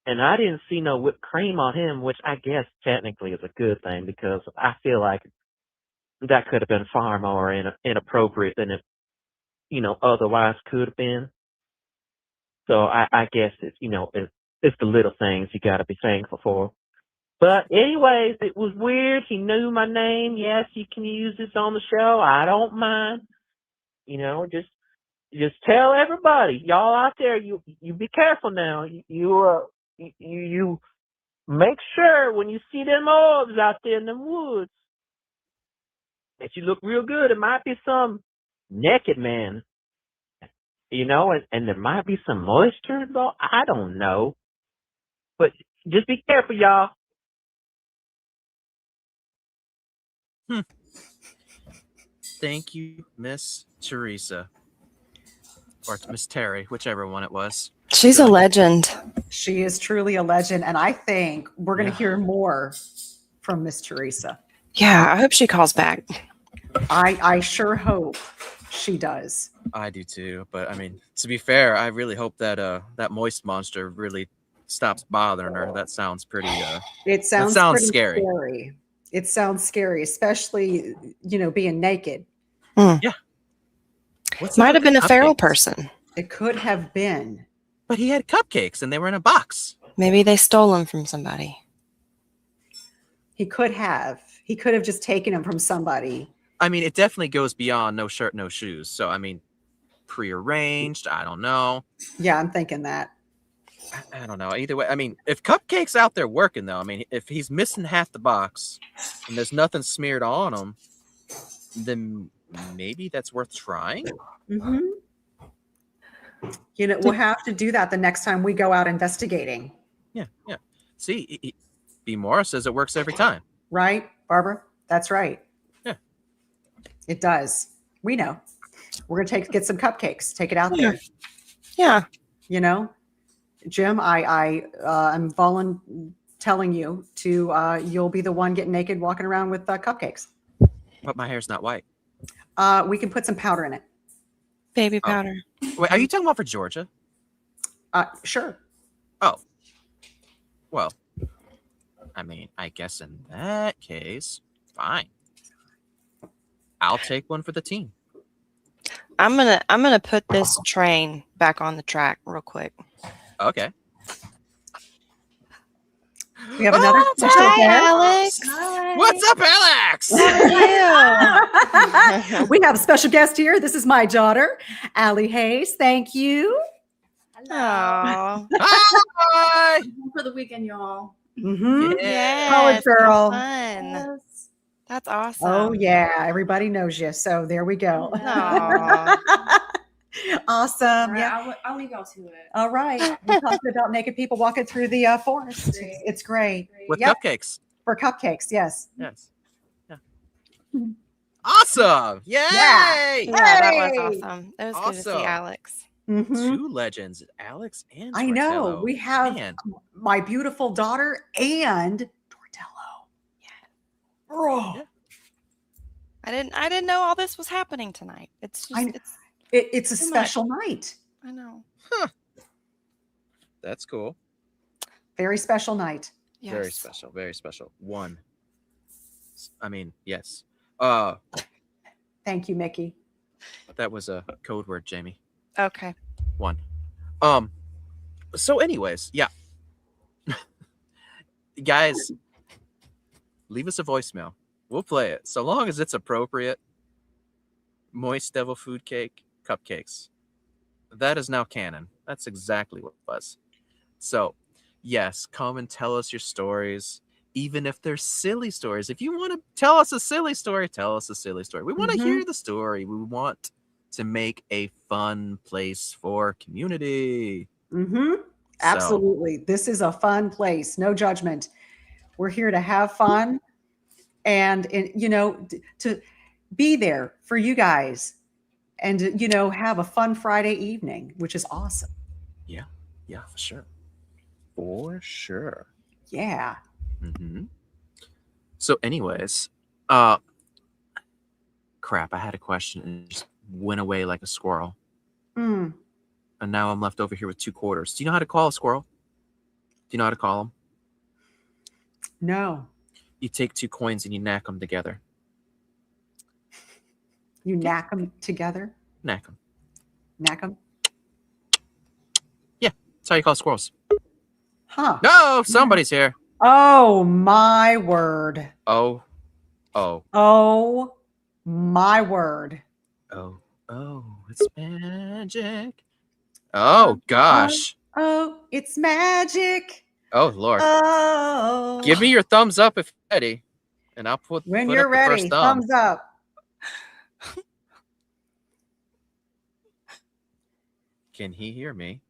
and I didn't see no whipped cream on him, which I guess technically is a good thing because I feel like that could have been far more inappropriate than it, otherwise could have been. So I guess it's the little things you got to be thankful for. But anyways, it was weird. He knew my name. Yes, you can use this on the show. I don't mind. Just tell everybody, y'all out there, you be careful now. You make sure when you see them orbs out there in the woods that you look real good. It might be some naked man, and there might be some moisture involved. I don't know. But just be careful, y'all. Thank you, Miss Teresa. Or Miss Terri, whichever one it was. She's a legend. She is truly a legend. And I think we're going to hear more from Miss Teresa. Yeah, I hope she calls back. I sure hope she does. I do too. But I mean, to be fair, I really hope that that moist monster really stops bothering her. That sounds pretty it sounds pretty scary. It sounds scary, especially being naked. Yeah. Might have been a feral person. It could have been. But he had cupcakes and they were in a box. Maybe they stole them from somebody. He could have. He could have just taken them from somebody. I mean, it definitely goes beyond no shirt, no shoes. So, I mean, prearranged, I don't know. Yeah, I'm thinking that. I don't know. Either way, I mean, if Cupcake's out there working, though, I mean, if he's missing half the box and there's nothing smeared on him, then maybe that's worth trying. Mm-hmm. We'll have to do that the next time we go out investigating. Yeah. See, B. Morris says it works every time. Right, Barbara? That's right. Yeah. It does. We know. We're going to get some cupcakes. Take it out there. Yeah. Jim, I'm telling you to, you'll be the one getting naked walking around with cupcakes. But my hair's not white. We can put some powder in it. Baby powder. Wait, are you talking about for Georgia? Sure. Oh. Well, I mean, I guess in that case, fine. I'll take one for the team. I'm gonna put this train back on the track real quick. Okay. We have another special Hi, guest. Alex. Hi. What's up, Alex? How are you? We have a special guest here. This is my daughter, Allie Hayes. Thank you. Aw. Hi. For the weekend, y'all. Mm-hmm. Yes, College girl. Fun. Yes. That's awesome. Oh yeah, everybody knows you. So there we go. Aw. Awesome. All right, Yeah. I'll leave y'all to it. All right. We're talking about naked people walking through the forest. Great. It's great. With Yep. cupcakes. For cupcakes. Yes. Yes. Yeah. Awesome. Yay! Yeah. Yeah, that was Hey! awesome. It was good to see Awesome. Alex. Mhm. Two legends, Alex and I know. Tortello. We have Man. my beautiful daughter and Tortello. Oh, Yeah. I didn't know all this was happening tonight. It's just it's a too special night. I know. That's cool. Very special night. Yes. Very special. Very special. One. I mean, yes. Thank you, Mickey. That was a code word, Jamie. Okay. One. So anyways, yeah. Guys, leave us a voicemail. We'll play it. So long as it's appropriate. Moist devil food cake, cupcakes. That is now canon. That's exactly what it was. So, yes, come and tell us your stories. Even if they're silly stories. If you want to tell us a silly story, tell us a silly story. We want to hear the story. We want to make a fun place for community. Absolutely. This is a fun place. No judgment. We're here to have fun and to be there for you guys and have a fun Friday evening, which is awesome. Yeah, for sure. For sure. Yeah. So anyways, crap, I had a question and it just went away like a squirrel. And now I'm left over here with 2 quarters. Do you know how to call a squirrel? Do you know how to call them? No. You take 2 coins and you knack them together. You knack them together? Knack them. Knack them? Yeah, that's how you call squirrels. Huh. No, somebody's here. Oh, my word. Oh, my word. Oh, it's magic. Oh, gosh. Oh, it's magic. Oh, Lord. Oh. Give me your thumbs up if you're ready, and I'll put When put you're up the ready, first thumb. thumbs up. Can he hear me?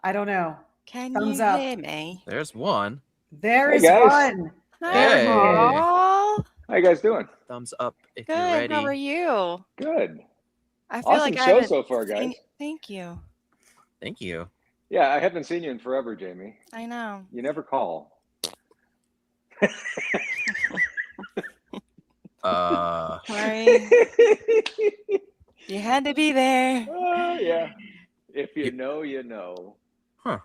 I don't know. Can Thumbs you up. hear me? There's one. There Hey, is guys. one. Hey. Aw, How you guys doing? Thumbs up if you're good. ready. How are you? Good. I feel Awesome like I show haven't so far, guys. seen- Thank you. Thank you. Yeah, I haven't seen you in forever, Jamie. I know. You never call. Sorry. You had to be there. Oh, yeah. If you know, you know. Huh.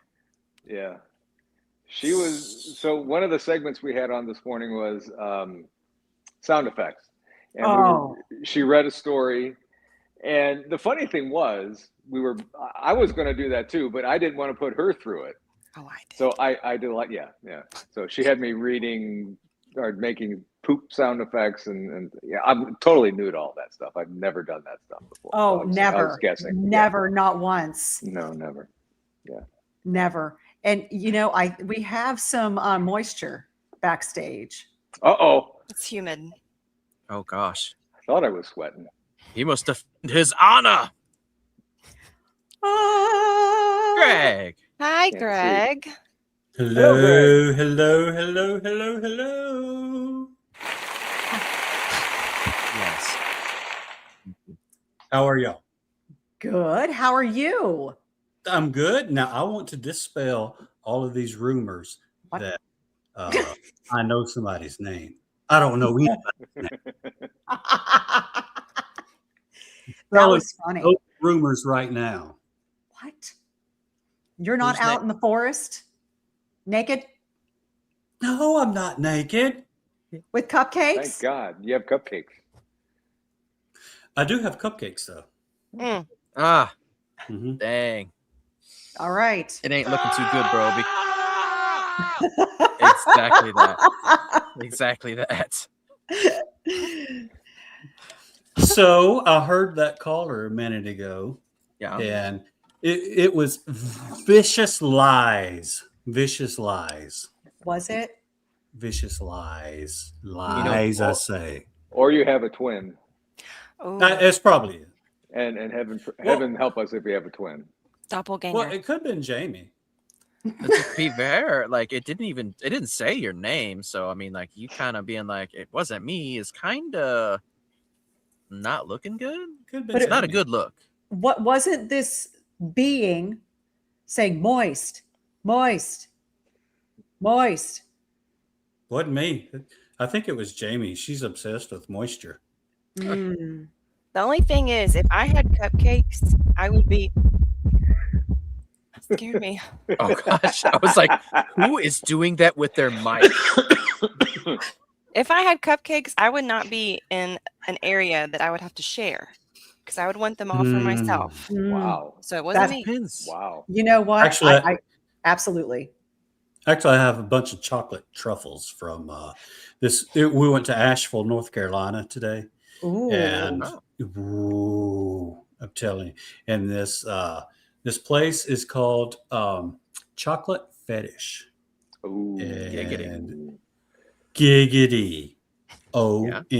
Yeah. She was, so one of the segments we had on this morning was sound effects. And she read a story. And the funny thing was, I was going to do that too, but I didn't want to put her through it. Oh, I did. So I did a lot. Yeah. So she had me reading or making poop sound effects, and yeah, I'm totally new to all that stuff. I've never done that stuff before. Oh, So I never. was guessing. Never, not once. No, never. Yeah. Never. And we have some moisture backstage. Uh-oh. It's humid. Oh, gosh. I thought I was sweating. He must defend his honor. Greg. Hi, Can't see. Greg. Hello, Hello. Yes. How are y'all? Good. How are you? I'm good. Now, I want to dispel all of these rumors that I know somebody's name. I don't know anybody's name. That was funny. Those rumors right now. What? You're not Who's out in the forest naked No, I'm not naked. with Thank cupcakes? God. You have cupcakes. I do have cupcakes, though. Ah, Mhm. dang. All right. It ain't looking too good, bro. Exactly that. Exactly that. So I heard that caller a minute ago, Yeah. and it was vicious lies. Vicious lies. Was it? Vicious lies. know, Lies, I say. Or you have a twin. Oh, It's probably it. and heaven help us if we have a twin. Doppelganger. Well, it could have been Jamie. To be fair, like it didn't say your name, so I mean, like you kind of being like it wasn't me is kind of not looking good. Could have been It's not a Jamie. good look. What wasn't this being saying moist, moist, moist? Wasn't me. I think it was Jamie. She's obsessed with moisture. Mm. The only thing is, if I had cupcakes, I would be. Scared me. Oh gosh, I was like, who is doing that with their mic? If I had cupcakes, I would not be in an area that I would have to share because I would want them all for myself. Wow. So it wasn't me. Depends. Wow. You know what? Actually, I absolutely. Actually, I have a bunch of chocolate truffles from this. We went to Asheville, North Carolina today, Ooh. and ooh, I'm telling you, and this place is called Chocolate Fetish. Ooh, And giggity, OMG.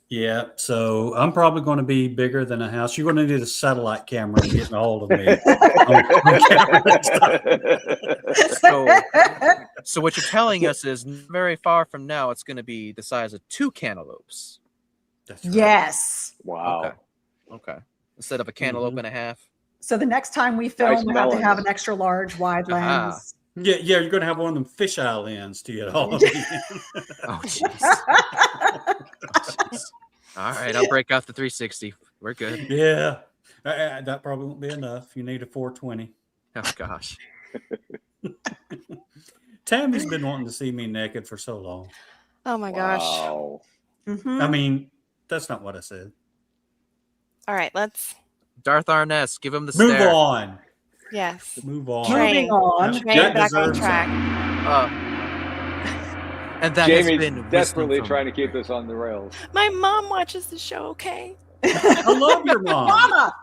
Yeah, so I'm probably going to be bigger than a house. You're going to need a satellite camera to get a hold of me. So what you're telling us is very far from now, it's going to be the size of 2 cantaloupes. That's right. Yes. Wow. Okay. Instead of a cantaloupe and a half. So the next time we film, Nice we have to have melons. an extra large wide lens. Yeah, you're going to have one of them fisheye lens to get all of me. Oh, jeez. All right, I'll break out the 360. We're good. Yeah, that probably won't be enough. You need a 420. Oh gosh. Tammy's been wanting to see me naked for so long. Oh my gosh. Wow. I mean, that's not what I said. All right, let's. Darth Arness, give him the Move stare. on. Yes. Move on. Moving on. Train That back on deserves track. And that has Jamie's been desperately wisdom trying to keep this on the rails. My mom watches the show. Okay. I love your mom. Mama.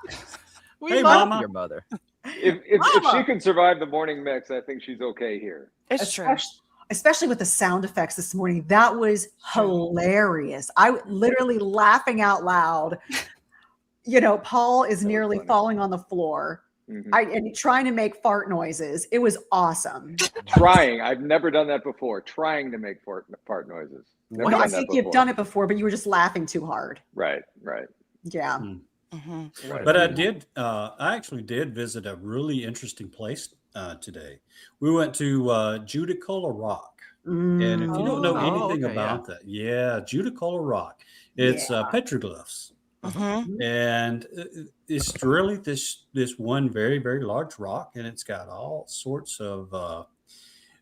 We Hey, love Mama. your mother. If Mama. she can survive the morning mix, I think she's okay here. It's true. Especially with the sound effects this morning. That was hilarious. I literally laughing out loud. You know, Paul is nearly falling on the floor. And trying to make fart noises. It was awesome. Trying. I've never done that before. Trying to make fart noises. Never No, done I that think before. you've done it before, but you were just laughing too hard. Right. Yeah. Right. But I actually did visit a really interesting place today. We went to Judicola Rock. And if you don't know anything about that, Judicola Rock, it's petroglyphs. And it's really this one very, very large rock, and it's got all sorts of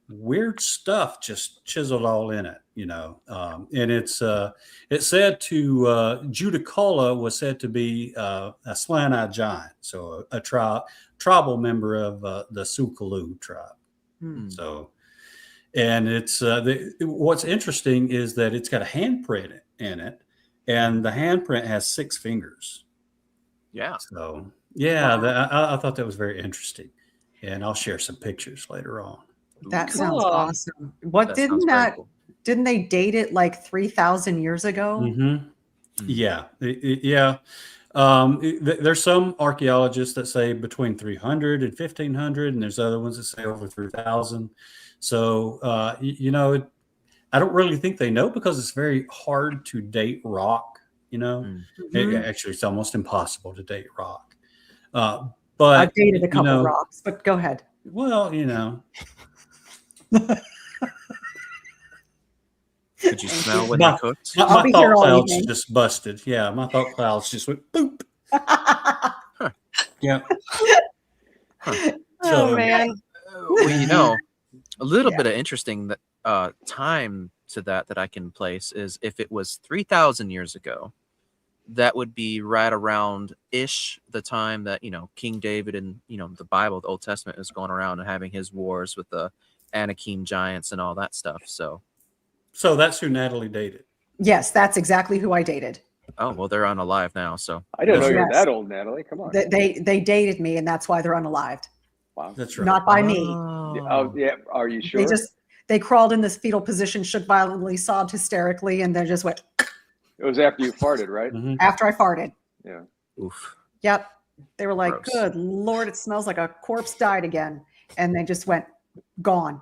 weird stuff just chiseled all in it, you know. And it's said to Judicola was said to be a slant-eyed giant, so a tribal member of the Sukalu tribe. So, and it's what's interesting is that it's got a handprint in it. And the handprint has 6 fingers. Yeah. So, yeah, I thought that was very interesting. And I'll share some pictures later on. That Cool. sounds awesome. What Sounds very cool. didn't they date it like 3,000 years ago? Yeah. There's some archaeologists that say between 300 and 1,500, and there's other ones that say over 3,000. So, you know, I don't really think they know because it's very hard to date rock, you know. Actually, it's almost impossible to date rock. But I've dated a couple rocks, but go ahead. Well, you know. Could you smell when they cooked? My thought clouds just busted. Yeah, my thought clouds just went boop. Yeah. Oh, man. Well, you know, a little bit of interesting time to that I can place is if it was 3,000 years ago, that would be right around the time that, you know, King David and, you know, the Bible, the Old Testament was going around and having his wars with the Anakim giants and all that stuff. So that's who Natalie dated. Yes, that's exactly who I dated. Oh, well, they're unalived now. So I didn't know you're that old, Natalie. Come on. They dated me, and that's why they're unalived. Wow. That's right. Not by me. Oh, yeah. Are you sure? They crawled in this fetal position, shook violently, sobbed hysterically, and then just went. It was after you farted, right? Mm-hmm. After I farted. Yeah. Oof. Yep. They were like, Gross. good Lord, it smells like a corpse died again. And they just went gone.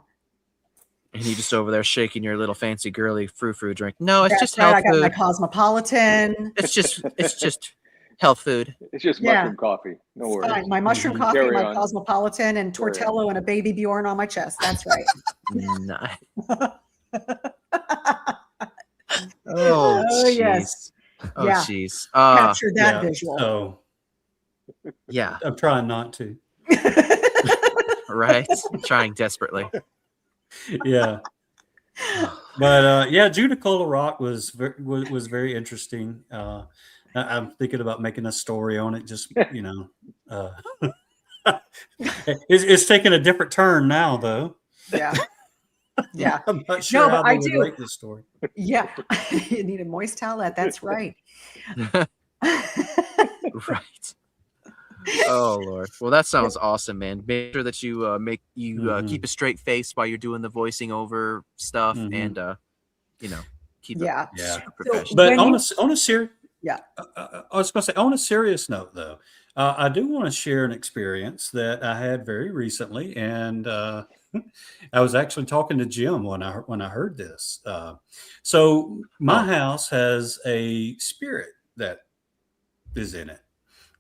And you just over there shaking your little fancy girly frou-frou drink. No, it's That's just right. health I got my food. Cosmopolitan. It's just health food. It's just Yeah. mushroom coffee. No It's worries. fine. My mushroom Mhm. coffee, Carry my on. Cosmopolitan, and Carry on. Tortello and a baby Bjorn on my chest. That's right. Nice. Oh, Oh, jeez. yes. Oh, Yeah. jeez. Capture that Yeah. visual. So Yeah, I'm trying not to. right. Trying desperately. Yeah. But yeah, Judicola Rock was very interesting. I'm thinking about making a story on it. Just it's taking a different turn now, though. Yeah. Yeah. I'm not sure how but they I would do. rate this story. Yeah. You need a moist towelette. That's right. Right. Oh Lord. Well, that sounds awesome, man. Make sure that you keep a straight face while you're doing the voicing over stuff, and keep Yeah. it super So professional. But on a serious, yeah, I was going to say, on a serious note, though, I do want to share an experience that I had very recently, and I was actually talking to Jim when I heard this. So my house has a spirit that is in it,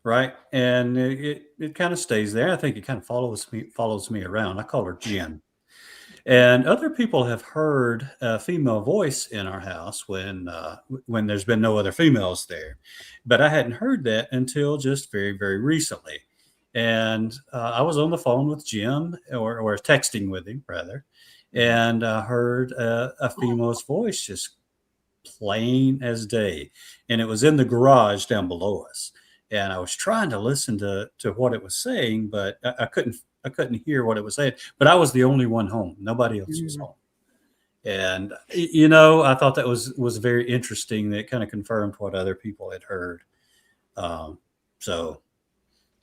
right? And it kind of stays there. I think it kind of follows me around. I call her Jen. And other people have heard a female voice in our house when there's been no other females there, but I hadn't heard that until just very, very recently. And I was on the phone with Jim, or texting with him rather, and I heard a female's voice just plain as day, and it was in the garage down below us. And I was trying to listen to what it was saying, but I couldn't hear what it was saying. But I was the only one home; nobody else was home. And I thought that was very interesting. That kind of confirmed what other people had heard. So,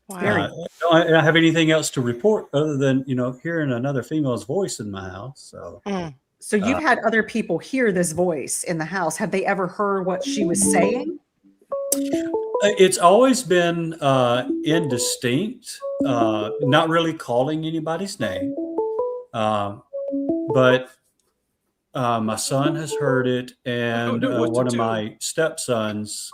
Wow. I don't have anything else to report other than hearing another female's voice in my house. So. So you've had other people hear this voice in the house. Have they ever heard what she was saying? It's always been indistinct, not really calling anybody's name. But my son has heard it, and one of my stepson's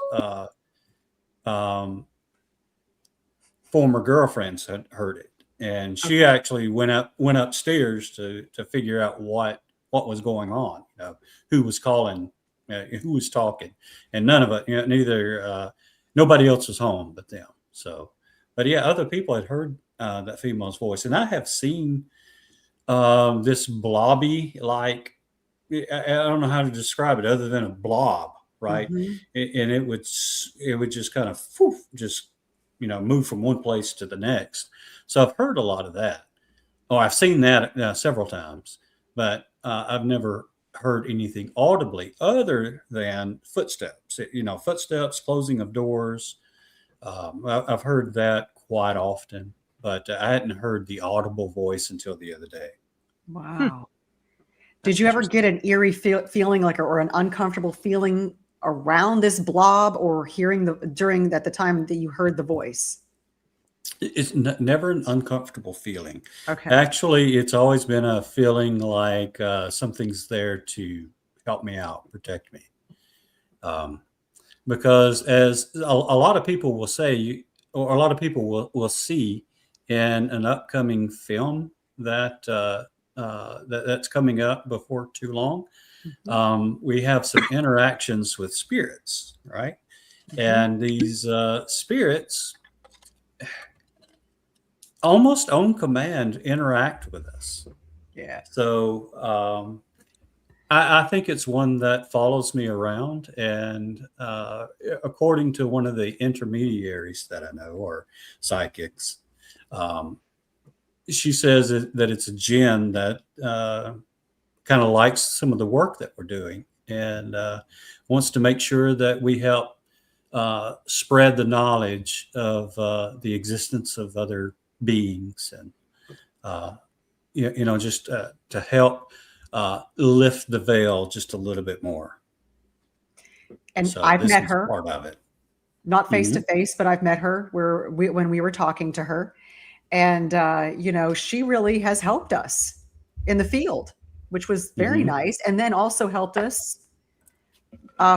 former girlfriends had heard it, and she actually went upstairs to figure out what was going on, who was calling, who was talking, and none of it, nobody else was home but them. So, but yeah, other people had heard that female's voice, and I have seen this blobby, like, I don't know how to describe it other than a blob, right? And it would just kind of move from one place to the next. So I've heard a lot of that. Oh, I've seen that several times, but I've never heard anything audibly other than footsteps. Footsteps, closing of doors. I've heard that quite often, but I hadn't heard the audible voice until the other day. Wow. Did you ever get an eerie feeling, or an uncomfortable feeling around this blob, or hearing during at the time that you heard the voice? It's never an uncomfortable feeling. Okay. Actually, it's always been a feeling like something's there to help me out, protect me. Because as a lot of people will say, or a lot of people will see in an upcoming film that that's coming up before too long, we have some interactions with spirits, right? And these spirits almost on command interact with us. Yeah. So I think it's one that follows me around, and according to one of the intermediaries that I know, or psychics, she says that it's a jinn that kind of likes some of the work that we're doing, and wants to make sure that we help spread the knowledge of the existence of other beings, and just to help lift the veil just a little bit more. And So I've this met is her, part of it. not face to face, but I've met her when we were talking to her. And, she really has helped us in the field, which was very nice. And then also helped us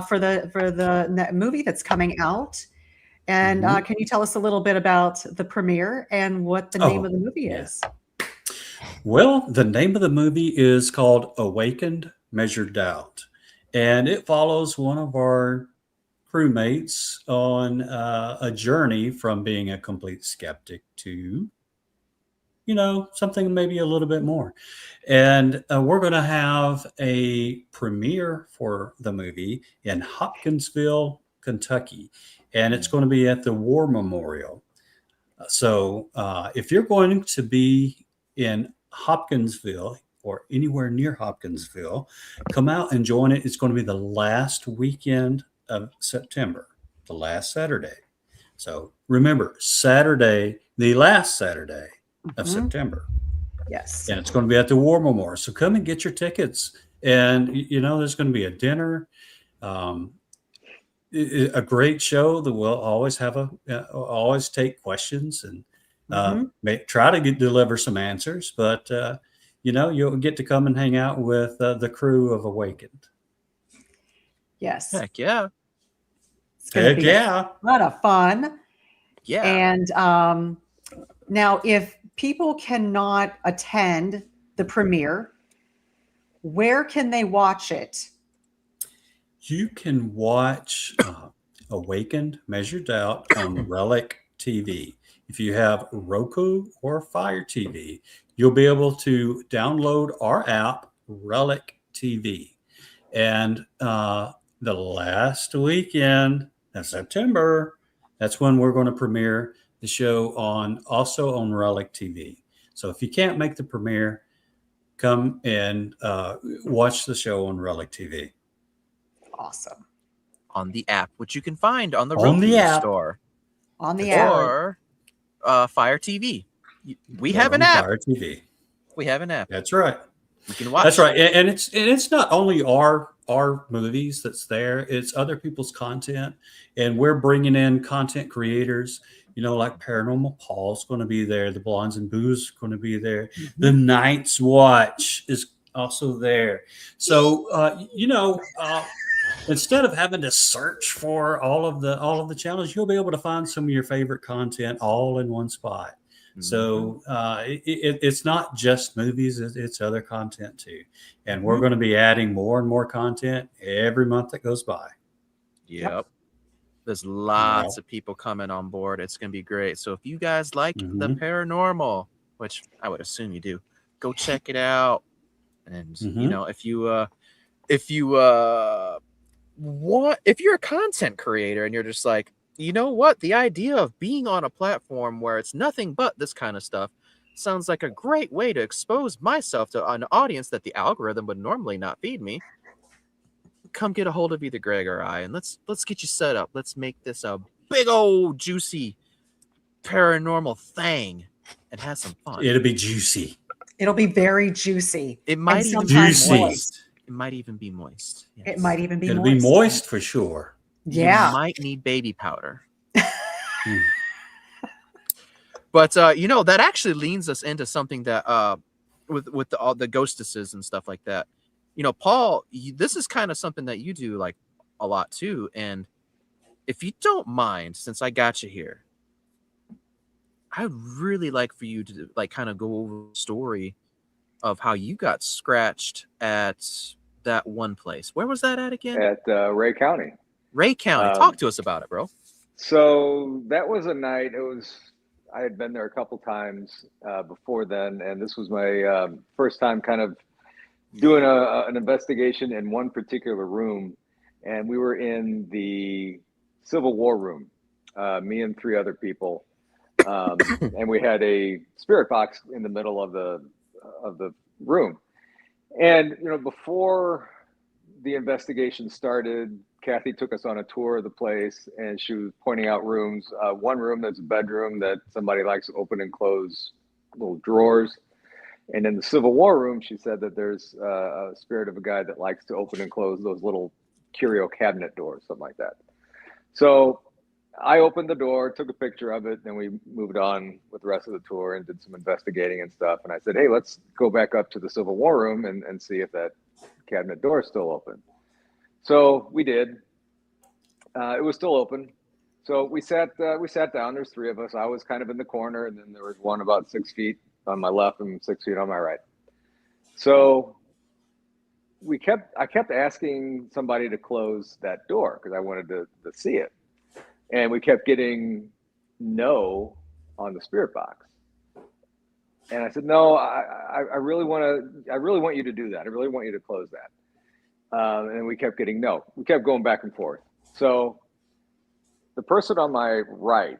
for the movie that's coming out. And can you tell us a little bit about the premiere and what the name of the movie is? Well, the name of the movie is called Awakened, Measured Out. And it follows one of our crewmates on a journey from being a complete skeptic to, something maybe a little bit more. And we're going to have a premiere for the movie in Hopkinsville, Kentucky. And it's going to be at the War Memorial. So if you're going to be in Hopkinsville or anywhere near Hopkinsville, come out and join it. It's going to be the last weekend of September, the last Saturday. So remember, Saturday, the last Saturday of September. Yes. And it's going to be at the War Memorial. So come and get your tickets. And, there's going to be a dinner, a great show that will always have always take questions and try to deliver some answers. But, you'll get to come and hang out with the crew of Awakened. Yes. Heck yeah. It's going to be a lot of fun. Yeah. And now, if people cannot attend the premiere, where can they watch it? You can watch Awakened, Measured Out on Relic TV. If you have Roku or Fire TV, you'll be able to download our app, Relic TV. And the last weekend of September, that's when we're going to premiere the show also on Relic TV. So if you can't make the premiere, come and watch the show on Relic TV. Awesome. On the app, which you can find on the Roku store. On the app. Or Fire TV. We have an app. Fire TV. We have an app. That's right. You can watch. That's right. And it's not only our movies that's there, it's other people's content. And we're bringing in content creators, like Paranormal Paul's going to be there. The Blondes and Booze going to be there. The Night's Watch is also there. So, instead of having to search for all of the channels, you'll be able to find some of your favorite content all in one spot. So it's not just movies; it's other content too. And we're going to be adding more and more content every month that goes by. Yep. There's lots of people coming on board. It's going to be great. So if you guys like the paranormal, which I would assume you do, go check it out. And if you're a content creator and you're just like, you know what, the idea of being on a platform where it's nothing but this kind of stuff sounds like a great way to expose myself to an audience that the algorithm would normally not feed me. Come get a hold of either Greg or I, and let's get you set up. Let's make this a big old juicy paranormal thing and have some fun. It'll be juicy. It'll be very juicy. It might even be moist. It might even be moist. Yes. It might even be It'll moist. be moist for sure. Yeah. You might need baby powder. But that actually leans us into something that with all the ghostesses and stuff like that. Paul, this is kind of something that you do like a lot too. And if you don't mind, since I got you here, I would really like for you to like kind of go over the story of how you got scratched at that one place. Where was that at again? At Ray County. Ray County. Talk to us about it, bro. So that was a night. I had been there a couple times before then, and this was my first time kind of doing an investigation in one particular room. And we were in the Civil War room, me and 3 other people. And we had a spirit box in the middle of the room. And, before the investigation started, Kathy took us on a tour of the place, and she was pointing out rooms. One room that's a bedroom that somebody likes to open and close little drawers. And in the Civil War room, she said that there's a spirit of a guy that likes to open and close those little curio cabinet door, something like that. So I opened the door, took a picture of it, then we moved on with the rest of the tour and did some investigating and stuff. And I said, hey, let's go back up to the Civil War room and see if that cabinet door is still open. So we did. It was still open. So we sat down. There's three of us. I was kind of in the corner, and then there was one about 6 feet on my left and 6 feet on my right. So I kept asking somebody to close that door because I wanted to see it. And we kept getting no on the spirit box. And I said, no, I really want you to do that. I really want you to close that. And we kept getting no. We kept going back and forth. So the person on my right,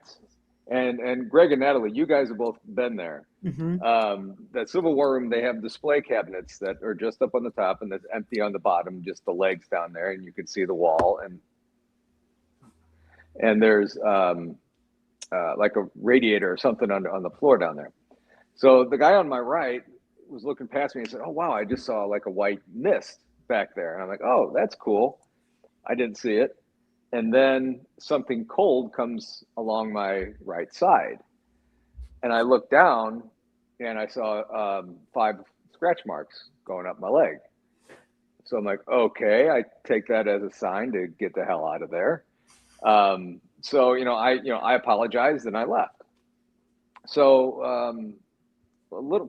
and Greg and Natalie, you guys have both been there. That Civil War room, they have display cabinets that are just up on the top and that's empty on the bottom, just the legs down there, and you can see the wall. And there's like a radiator or something on the floor down there. So the guy on my right was looking past me and said, oh, wow, I just saw like a white mist back there. And I'm like, oh, that's cool. I didn't see it. And then something cold comes along my right side. And I looked down and I saw 5 scratch marks going up my leg. So I'm like, okay, I take that as a sign to get the hell out of there. So, I apologized and I left. So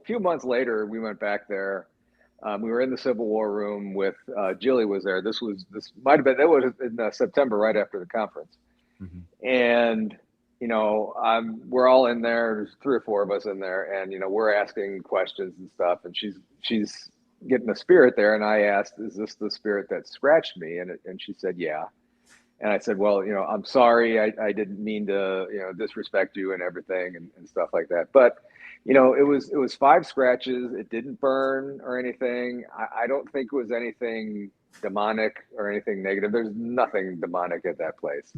few months later, we went back there. We were in the Civil War room with Jilly was there. This might have been, that was in September, right after the conference. And, we're all in there. There's 3 or 4 of us in there, and, we're asking questions and stuff. And she's getting a spirit there. And I asked, is this the spirit that scratched me? And she said, yeah. And I said, well, I'm sorry. I didn't mean to, disrespect you and everything and stuff like that. But, it was 5 scratches. It didn't burn or anything. I don't think it was anything demonic or anything negative. There's nothing demonic at that place.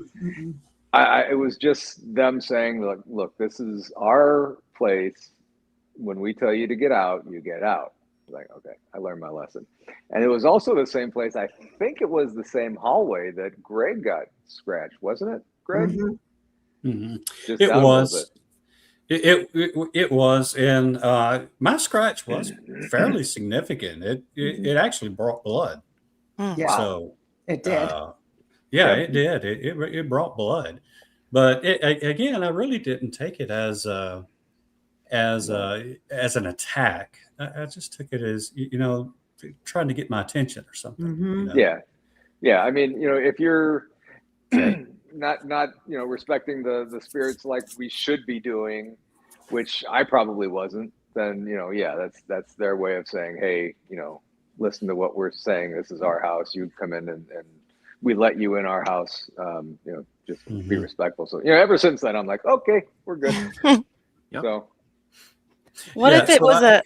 It was just them saying, look, this is our place. When we tell you to get out, you get out. Like, okay, I learned my lesson. And it was also the same place. I think it was the same hallway that Greg got scratched, wasn't it, Greg? Just it was. It was, and my scratch was fairly significant. It actually brought blood. Yeah, so it did. It did. It brought blood, but again, I really didn't take it as an attack. I just took it as trying to get my attention or something. Yeah. I mean, if you're not respecting the spirits like we should be doing, which I probably wasn't, then that's their way of saying, hey, listen to what we're saying. This is our house. You come in and we let you in our house. Just be respectful. So ever since then, I'm like, okay, we're good. So. What if it was a?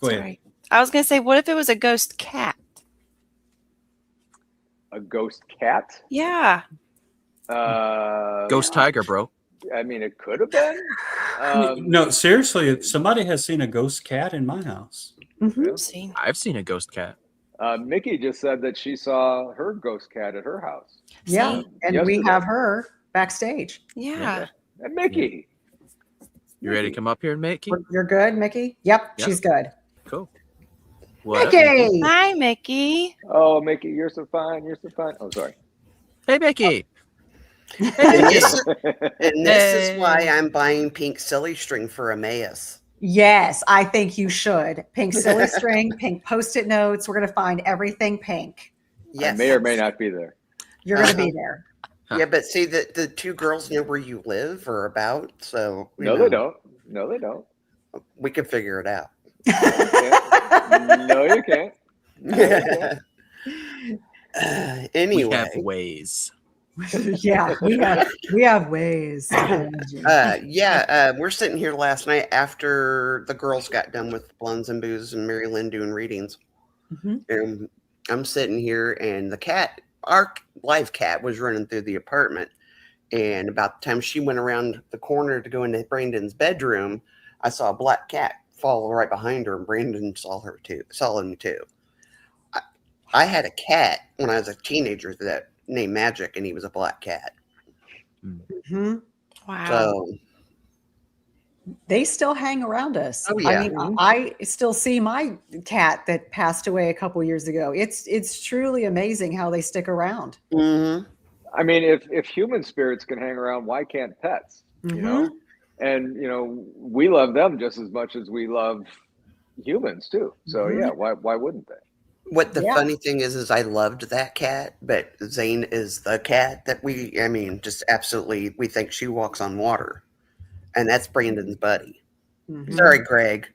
Go ahead. Sorry, I was going to say, what if it was a ghost cat? A ghost cat? Yeah. Ghost tiger, bro. I mean, it could have been. No, seriously, somebody has seen a ghost cat in my house. I've seen a ghost cat. Mickey just said that she saw her ghost cat at her house. Yeah, and yesterday. We have her backstage. Yeah. And Mickey. You ready to come up here, Mickey? You're good, Mickey? Yep, she's good. Cool. What Mickey! Hi, Mickey. Oh, Mickey, you're so fine. You're so fine. Oh, sorry. Hey, Mickey. And this is why I'm buying pink silly string for Emmaus. Yes, I think you should. Pink silly string, pink Post-it notes. We're going to find everything pink. Yes. I may or may not be there. You're going to be there. Yeah, but see, the 2 girls know where you live or about, so... No, they don't. No, they don't. We can figure it out. No, you can't. Anyway. We have ways. Yeah, we have ways. We're sitting here last night after the girls got done with Blunts and Booze and Mary Lynn doing readings. And I'm sitting here, and the cat, our live cat, was running through the apartment. And about the time she went around the corner to go into Brandon's bedroom, I saw a black cat follow right behind her, and Brandon saw him too. I had a cat when I was a teenager that named Magic, and he was a black cat. Mm-hmm. Wow. So they still hang around us. Oh, I yeah. mean, I still see my cat that passed away a couple years ago. It's truly amazing how they stick around. Mm-hmm. I mean, if human spirits can hang around, why can't pets? You know, and we love them just as much as we love humans too. So yeah, why wouldn't they? What the funny thing is I loved that cat, but Zane is the cat that just absolutely, we think she walks on water. And that's Brandon's buddy. Mm-hmm. Sorry, Greg.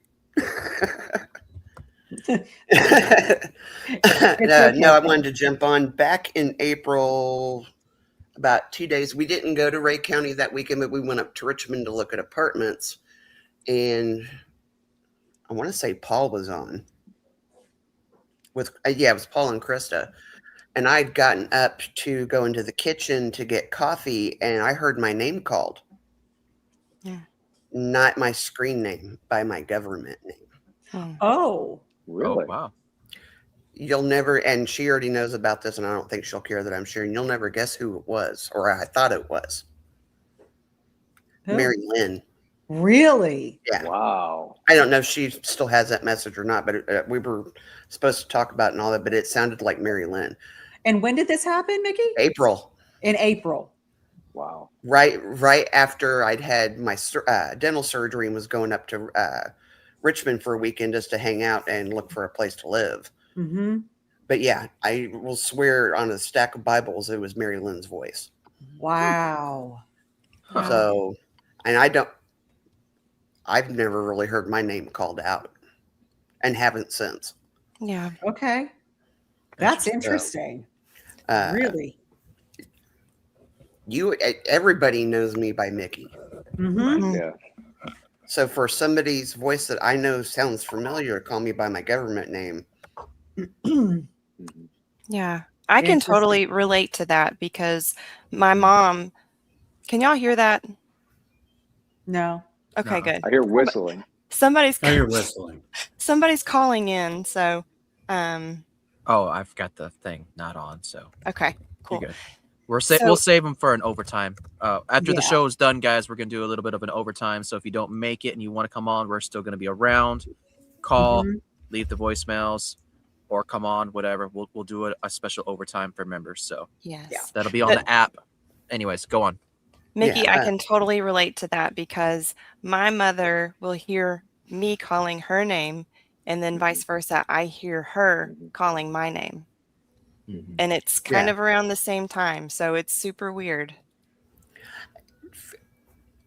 No, I wanted to jump on. Back in April, about 2 days, we didn't go to Ray County that weekend, but we went up to Richmond to look at apartments. And I want to say Paul was on. It was Paul and Krista. And I'd gotten up to go into the kitchen to get coffee, and I heard my name called. Yeah. Not my screen name, by my government name. Oh. Really? Oh, wow. You'll never, and she already knows about this, and I don't think she'll care that I'm sharing. You'll never guess who it was, or I thought it was. Who? Mary Lynn. Really? Yeah. Wow. I don't know if she still has that message or not, but we were supposed to talk about it and all that, but it sounded like Mary Lynn. And when did this happen, Mickey? April. In April. Wow. Right after I'd had my dental surgery and was going up to Richmond for a weekend just to hang out and look for a place to live. Mm-hmm. But yeah, I will swear on a stack of Bibles it was Mary Lynn's voice. Wow. So, and I've never really heard my name called out and haven't since. Yeah. Okay. That's interesting. Really? Everybody knows me by Mickey. Mm-hmm. Yeah. So for somebody's voice that I know sounds familiar, call me by my government name. Yeah. I can totally relate to that because my mom, can y'all hear that? No. Okay, good. I hear whistling. I hear whistling. Somebody's calling in, so Oh, I've got the thing not on, so okay, cool. You're good. We'll save them for an overtime. After the show is done, guys, we're gonna do a little bit of an overtime. So if you don't make it and you want to come on, we're still gonna be around. Call, leave the voicemails, or come on, whatever. We'll do a special overtime for members. So yes, that'll be on the app. Anyways, go on. Mickey, I can totally relate to that because my mother will hear me calling her name, and then vice versa. I hear her calling my name. And it's kind of around the same time. So it's super weird.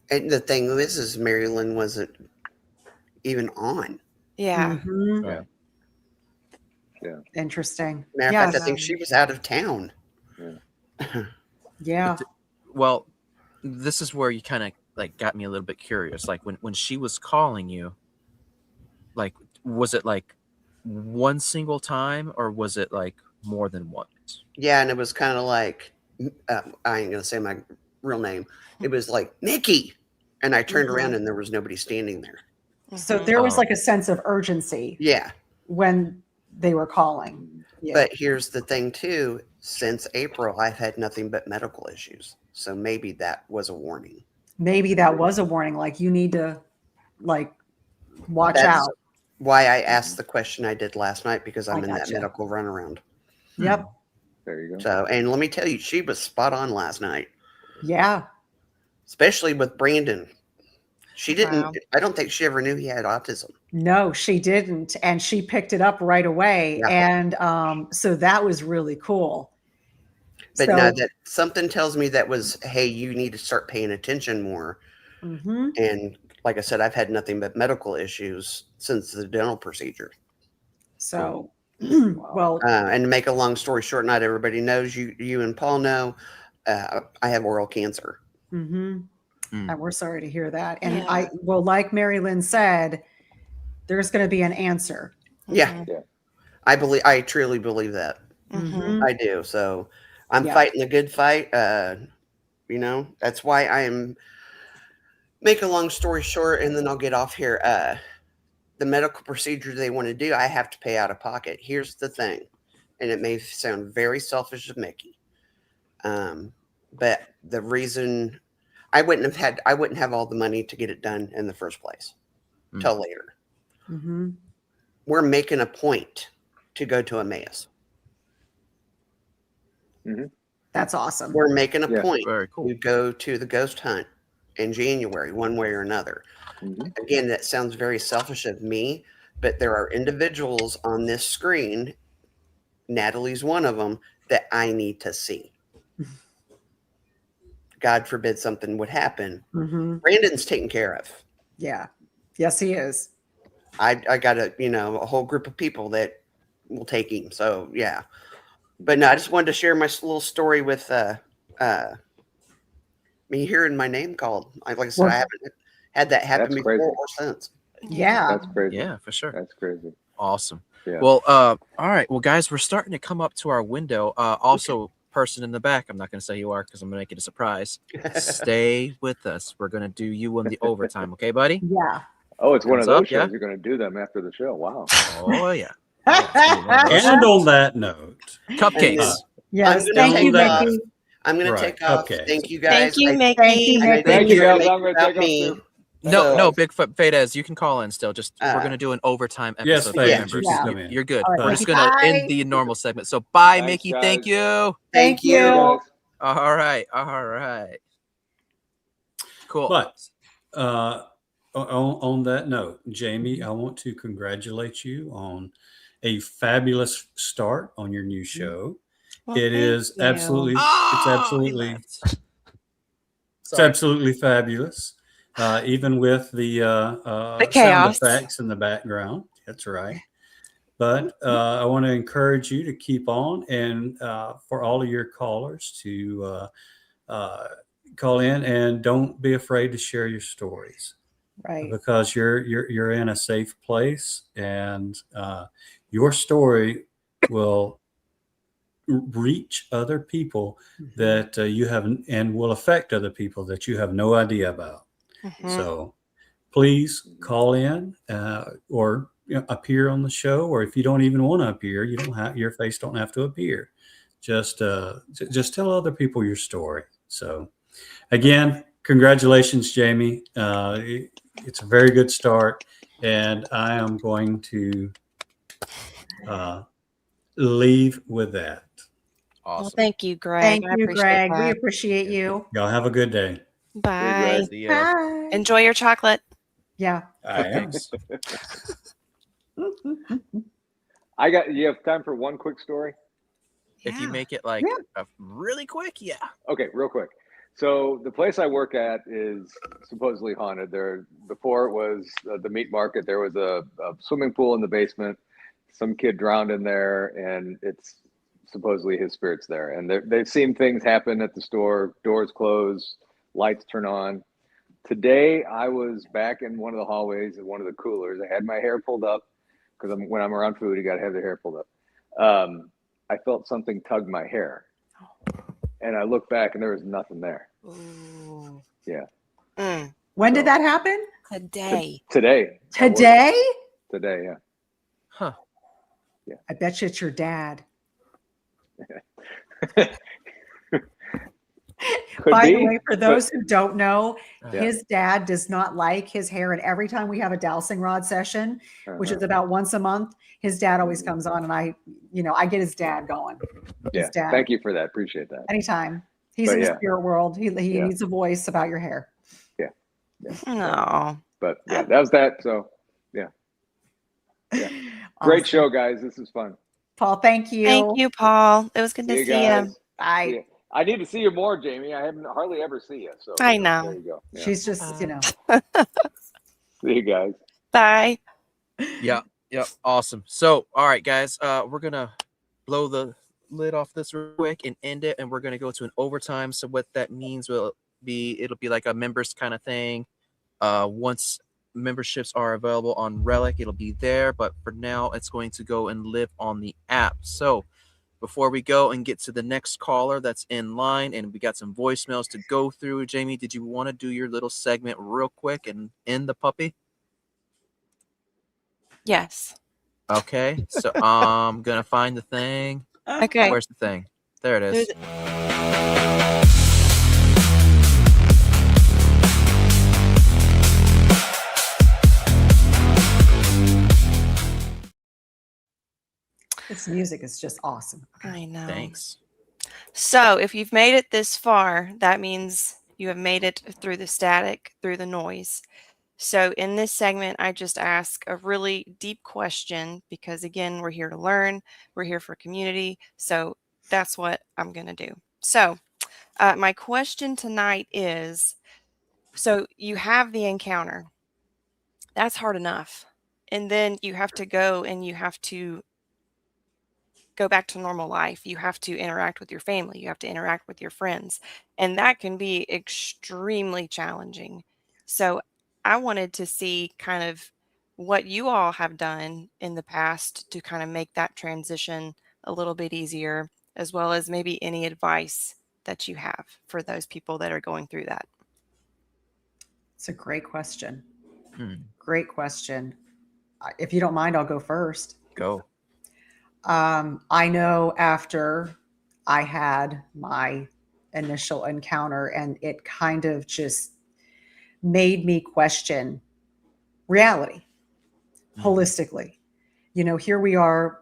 And the thing is Mary Lynn wasn't even on. Yeah. Mm-hmm. Yeah. Interesting. Matter of fact, I think she was out of town. Yeah. Well, this is where you kind of like got me a little bit curious. Like when she was calling you, like, was it like one single time or was it like more than once? Yeah, and it was kind of like, I ain't gonna say my real name. It was like Nikki, and I turned around and there was nobody standing there. So there was like a sense of urgency. Yeah. When they were calling. Yeah. But here's the thing too. Since April, I've had nothing but medical issues. So maybe that was a warning. Maybe that was a warning. Like you need to, like, watch out. Why I asked the question I did last night because I'm in that medical runaround. Yep. There you go. So, and let me tell you, she was spot on last night. Yeah. Especially with Brandon. She didn't, Wow. I don't think she ever knew he had autism. No, she didn't. And she picked it up right away. Yeah. And so that was really cool. But no, that something tells me that was, hey, you need to start paying attention more. Mm-hmm. And like I said, I've had nothing but medical issues since the dental procedure. So, well, and to make a long story short, not everybody knows, you and Paul know, I have oral cancer. mm-hmm. And we're sorry to hear that. And Yeah. like Mary Lynn said, there's going to be an answer. Yeah. I truly believe that. Mm-hmm. I do. So I'm fighting the good fight. That's why make a long story short, and then I'll get off here. The medical procedure they want to do, I have to pay out of pocket. Here's the thing. and it may sound very selfish of Mickey, but the reason I wouldn't have all the money to get it done in the first place till later. Mm-hmm. We're making a point to go to Emmaus. Mm-hmm. That's awesome. We're making a point to go to the ghost hunt in January, one way or another. Mm-hmm. Again, that sounds very selfish of me, but there are individuals on this screen, Natalie's one of them, that I need to see. God forbid something would happen. Mm-hmm. Brandon's taken care of. Yeah. Yes, he is. I got a whole group of people that will take him. So yeah. But no, I just wanted to share my little story with me hearing my name called. Like I said, I haven't had that happen before or since. Yeah. That's crazy. Yeah, for sure. That's crazy. Awesome. Yeah. Well, all right. Well, guys, we're starting to come up to our window. Also, person in the back, I'm not going to say you are because I'm going to make it a surprise. Stay with us. We're going to do you on the overtime. Okay, buddy? Yeah. Oh, it's one of those shows. Yeah? You're going to do them after the show. Wow. Oh, yeah. And on that note, cupcakes. Yes. Thank you, Mickey. I'm going to take off. Cupcakes. Thank you, guys. Thank you, Mickey. Thank you, Mickey. Thank you, guys. I'm going going to take off too. No, Bigfoot Fadez, you can call in still. Just we're gonna do an overtime episode. Yes, for Fadez, members. you can come in. You're good. All right, We're Mickey, just gonna bye. end the normal segment. So bye, Thanks, Mickey. guys. Thank you. Thank you. Guys. All right. Cool. But on that note, Jamie, I want to congratulate you on a fabulous start on your new show. Well, It is thank you. absolutely, Oh, it's absolutely fabulous. Even with the sound chaos. effects in the background. That's right. But I want to encourage you to keep on, and for all of your callers to call in, and don't be afraid to share your stories, Right. because you're in a safe place, and your story will reach other people that you haven't, and will affect other people that you have no idea about. So please call in or appear on the show, or if you don't even want to appear, you don't have, your face don't have to appear. Just tell other people your story. So again, congratulations, Jamie. It's a very good start, and I am going to leave with that. Awesome. Well, thank you, Greg. Thank I you, appreciate Greg. that. We appreciate you. Y'all have a good day. Bye. See ya. Bye. Enjoy your chocolate. Yeah. I am. You have time for one quick story? If you make it like really quick, yeah. Okay, real quick. So the place I work at is supposedly haunted. Before it was the meat market, there was a swimming pool in the basement. Some kid drowned in there, and it's supposedly his spirit's there. And they've seen things happen at the store, doors close, lights turn on. Today, I was back in one of the hallways in one of the coolers. I had my hair pulled up, because when I'm around food, you got to have the hair pulled up. I felt something tug my hair. And I looked back, and there was nothing there. Ooh. Yeah. When did that happen? Today. Today. Today? Today, yeah. Huh. Yeah. I bet you it's your dad. By the way, for those who don't know, his dad does not like his hair. And every time we have a dowsing rod session, which is about once a month, his dad always comes on, and I get his dad going. Yeah. Dad. Thank you for that. Appreciate that. Anytime. He's in the spirit world. He needs a voice about your hair. Yeah. No. But yeah, that was that. So yeah. Great show, guys. This is fun. Paul, thank you. Thank you, Paul. It was good to see you. guys. Bye. See ya. I need to see you more, Jamie. I haven't hardly ever see you. So I know. There you go. Yeah. She's just, See you guys. Bye. Yeah. Awesome. So, all right, guys, we're gonna blow the lid off this real quick and end it, and we're gonna go to an overtime. So what that means it'll be like a members kind of thing. Once memberships are available on Relic, it'll be there, but for now it's going to go and live on the app. So before we go and get to the next caller that's in line, and we got some voicemails to go through, Jamie, did you want to do your little segment real quick and end the puppy? Yes. Okay, so I'm gonna find the thing. Okay. Where's the thing? There it is. This music is just awesome. I know. Thanks. So if you've made it this far, that means you have made it through the static, through the noise. So in this segment, I just ask a really deep question because, again, we're here to learn. We're here for community. So that's what I'm going to do. So my question tonight is, so you have the encounter. That's hard enough. And then you have to go and you have to go back to normal life. You have to interact with your family. You have to interact with your friends. And that can be extremely challenging. So I wanted to see kind of what you all have done in the past to kind of make that transition a little bit easier, as well as maybe any advice that you have for those people that are going through that. It's a great question. Great question. If you don't mind, I'll go first. Go. I know after I had my initial encounter, and it kind of just made me question reality holistically. Here we are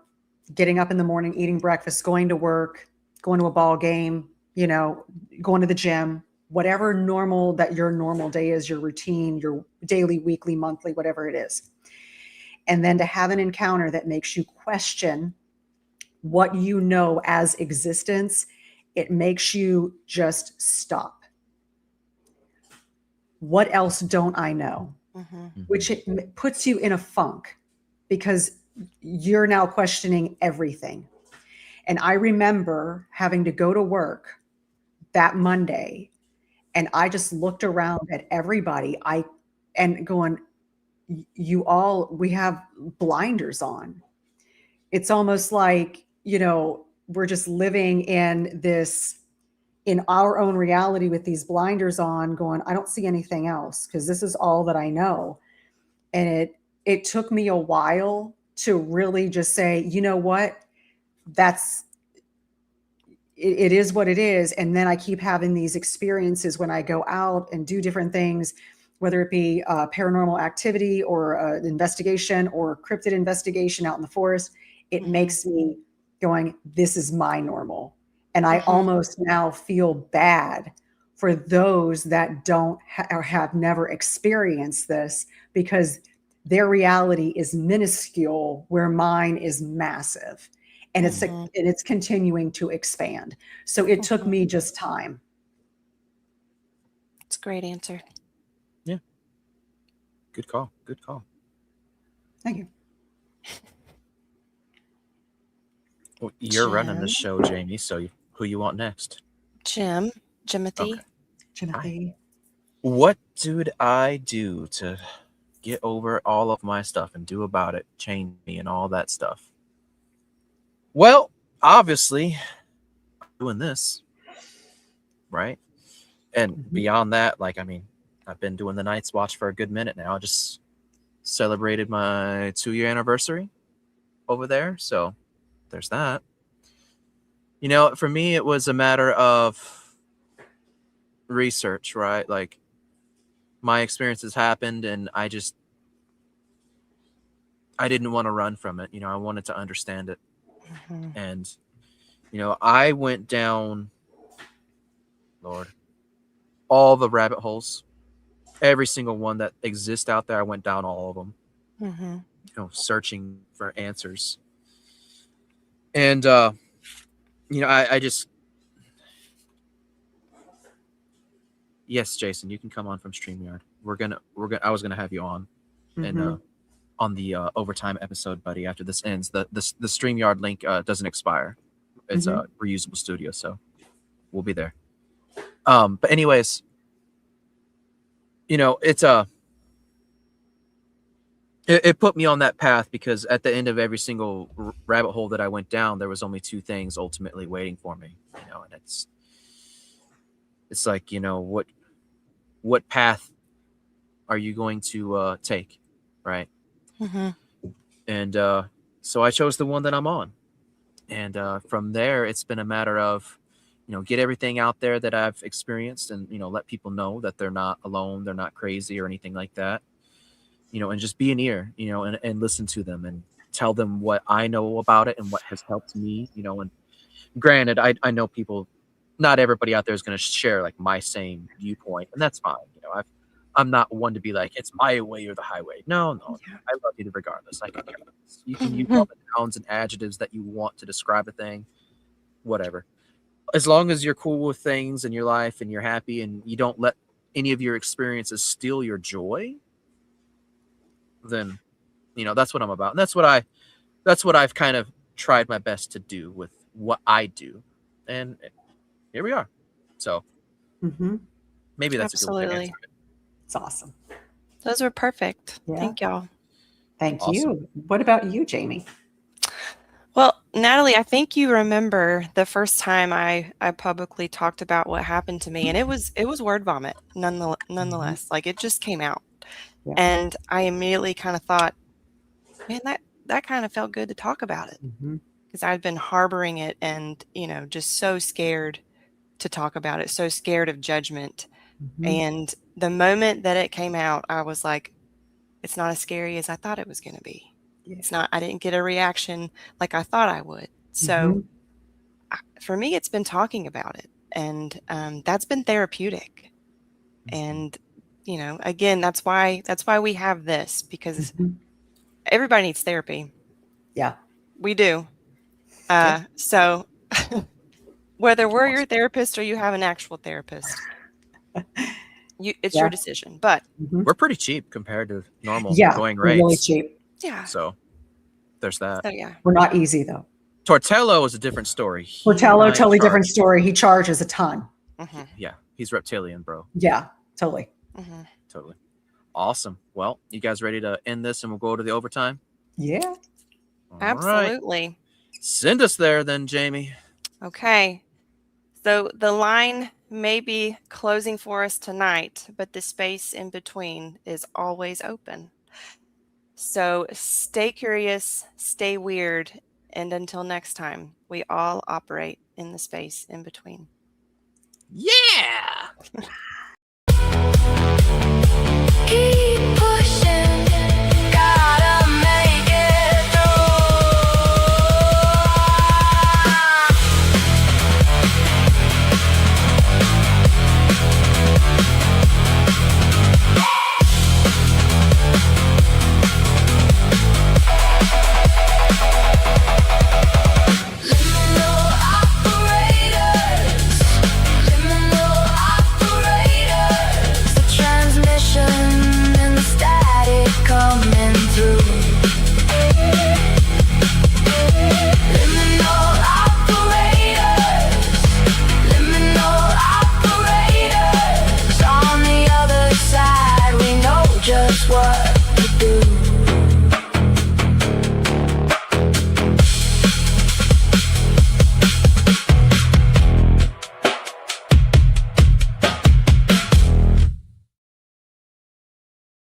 getting up in the morning, eating breakfast, going to work, going to a ball game, going to the gym, whatever your normal day is, your routine, your daily, weekly, monthly, whatever it is. And then to have an encounter that makes you question what you know as existence, it makes you just stop. What else don't I know? Which it puts you in a funk because you're now questioning everything. And I remember having to go to work that Monday, and I just looked around at everybody and going, we have blinders on. It's almost like, we're just living in our own reality with these blinders on, going, I don't see anything else because this is all that I know. And it took me a while to really just say, you know what, it is what it is. And then I keep having these experiences when I go out and do different things, whether it be paranormal activity or an investigation or cryptid investigation out in the forest. It makes me going, this is my normal. And I almost now feel bad for those that don't or have never experienced this, because their reality is minuscule where mine is massive. And it's continuing to expand. So it took me just time. It's a great answer. Yeah. Good call. Good call. Thank you. Well, you're running the show, Jamie. So who you want next? Jimothy. Okay. Jimothy. What did I do to get over all of my stuff and do about it, change me and all that stuff? Well, obviously, I'm doing this, right? And beyond that, I've been doing the Night's Watch for a good minute now. I just celebrated my 2-year anniversary over there. So there's that. For me, it was a matter of research, right? Like, my experiences happened and I didn't want to run from it. I wanted to understand it. And, I went down, Lord, all the rabbit holes, every single one that exists out there. I went down all of them, searching for answers. And, I just, yes, Jason, you can come on from StreamYard. I was going to have you on and, on the overtime episode, buddy. After this ends, the StreamYard link doesn't expire. It's a reusable studio, so we'll be there. But anyways, it's it put me on that path because at the end of every single rabbit hole that I went down, there was only 2 things ultimately waiting for me. And it's like, what path are you going to take, right? And so I chose the one that I'm on. And from there, it's been a matter of, get everything out there that I've experienced, and let people know that they're not alone, they're not crazy or anything like that. And just be an ear, and listen to them and tell them what I know about it and what has helped me. And granted, I know people, not everybody out there is going to share like my same viewpoint, and that's fine. I'm not one to be like, it's my way or the highway. No, I love you regardless. I can care less. You can use all the nouns and adjectives that you want to describe a thing, whatever. As long as you're cool with things in your life and you're happy and you don't let any of your experiences steal your joy, then that's what I'm about. And that's what I've kind of tried my best to do with what I do. And here we are. So maybe that's a good way to answer it. It's awesome. Those were perfect. Yeah. Thank y'all. Thank you. What about you, Jamie? Well, Natalie, I think you remember the first time I publicly talked about what happened to me, and it was word vomit nonetheless. Like, it just came out. Yeah. And I immediately kind of thought, man, that kind of felt good to talk about it, because I'd been harboring it and, just so scared to talk about it, so scared of judgment. And the moment that it came out, I was like, it's not as scary as I thought it was going to be. Yeah. It's not, I didn't get a reaction like I thought I would. So for me, it's been talking about it, and that's been therapeutic. And, again, that's why we have this, because everybody needs therapy. Yeah, we do. So whether we're your therapist or you have an actual therapist, it's your decision. But we're pretty cheap compared to normal going rates. Really cheap. Yeah. So there's that. So, yeah. We're not easy though. Tortello is a different story. Tortello, totally different story. He charges a ton. Yeah, he's reptilian, bro. Yeah, totally. Totally. Awesome. Well, you guys ready to end this and we'll go to the overtime? Yeah. Absolutely. Right. Send us there then, Jamie. Okay. So the line may be closing for us tonight, but the space in between is always open. So stay curious, stay weird, and until next time, we all operate in the space in between. Yeah.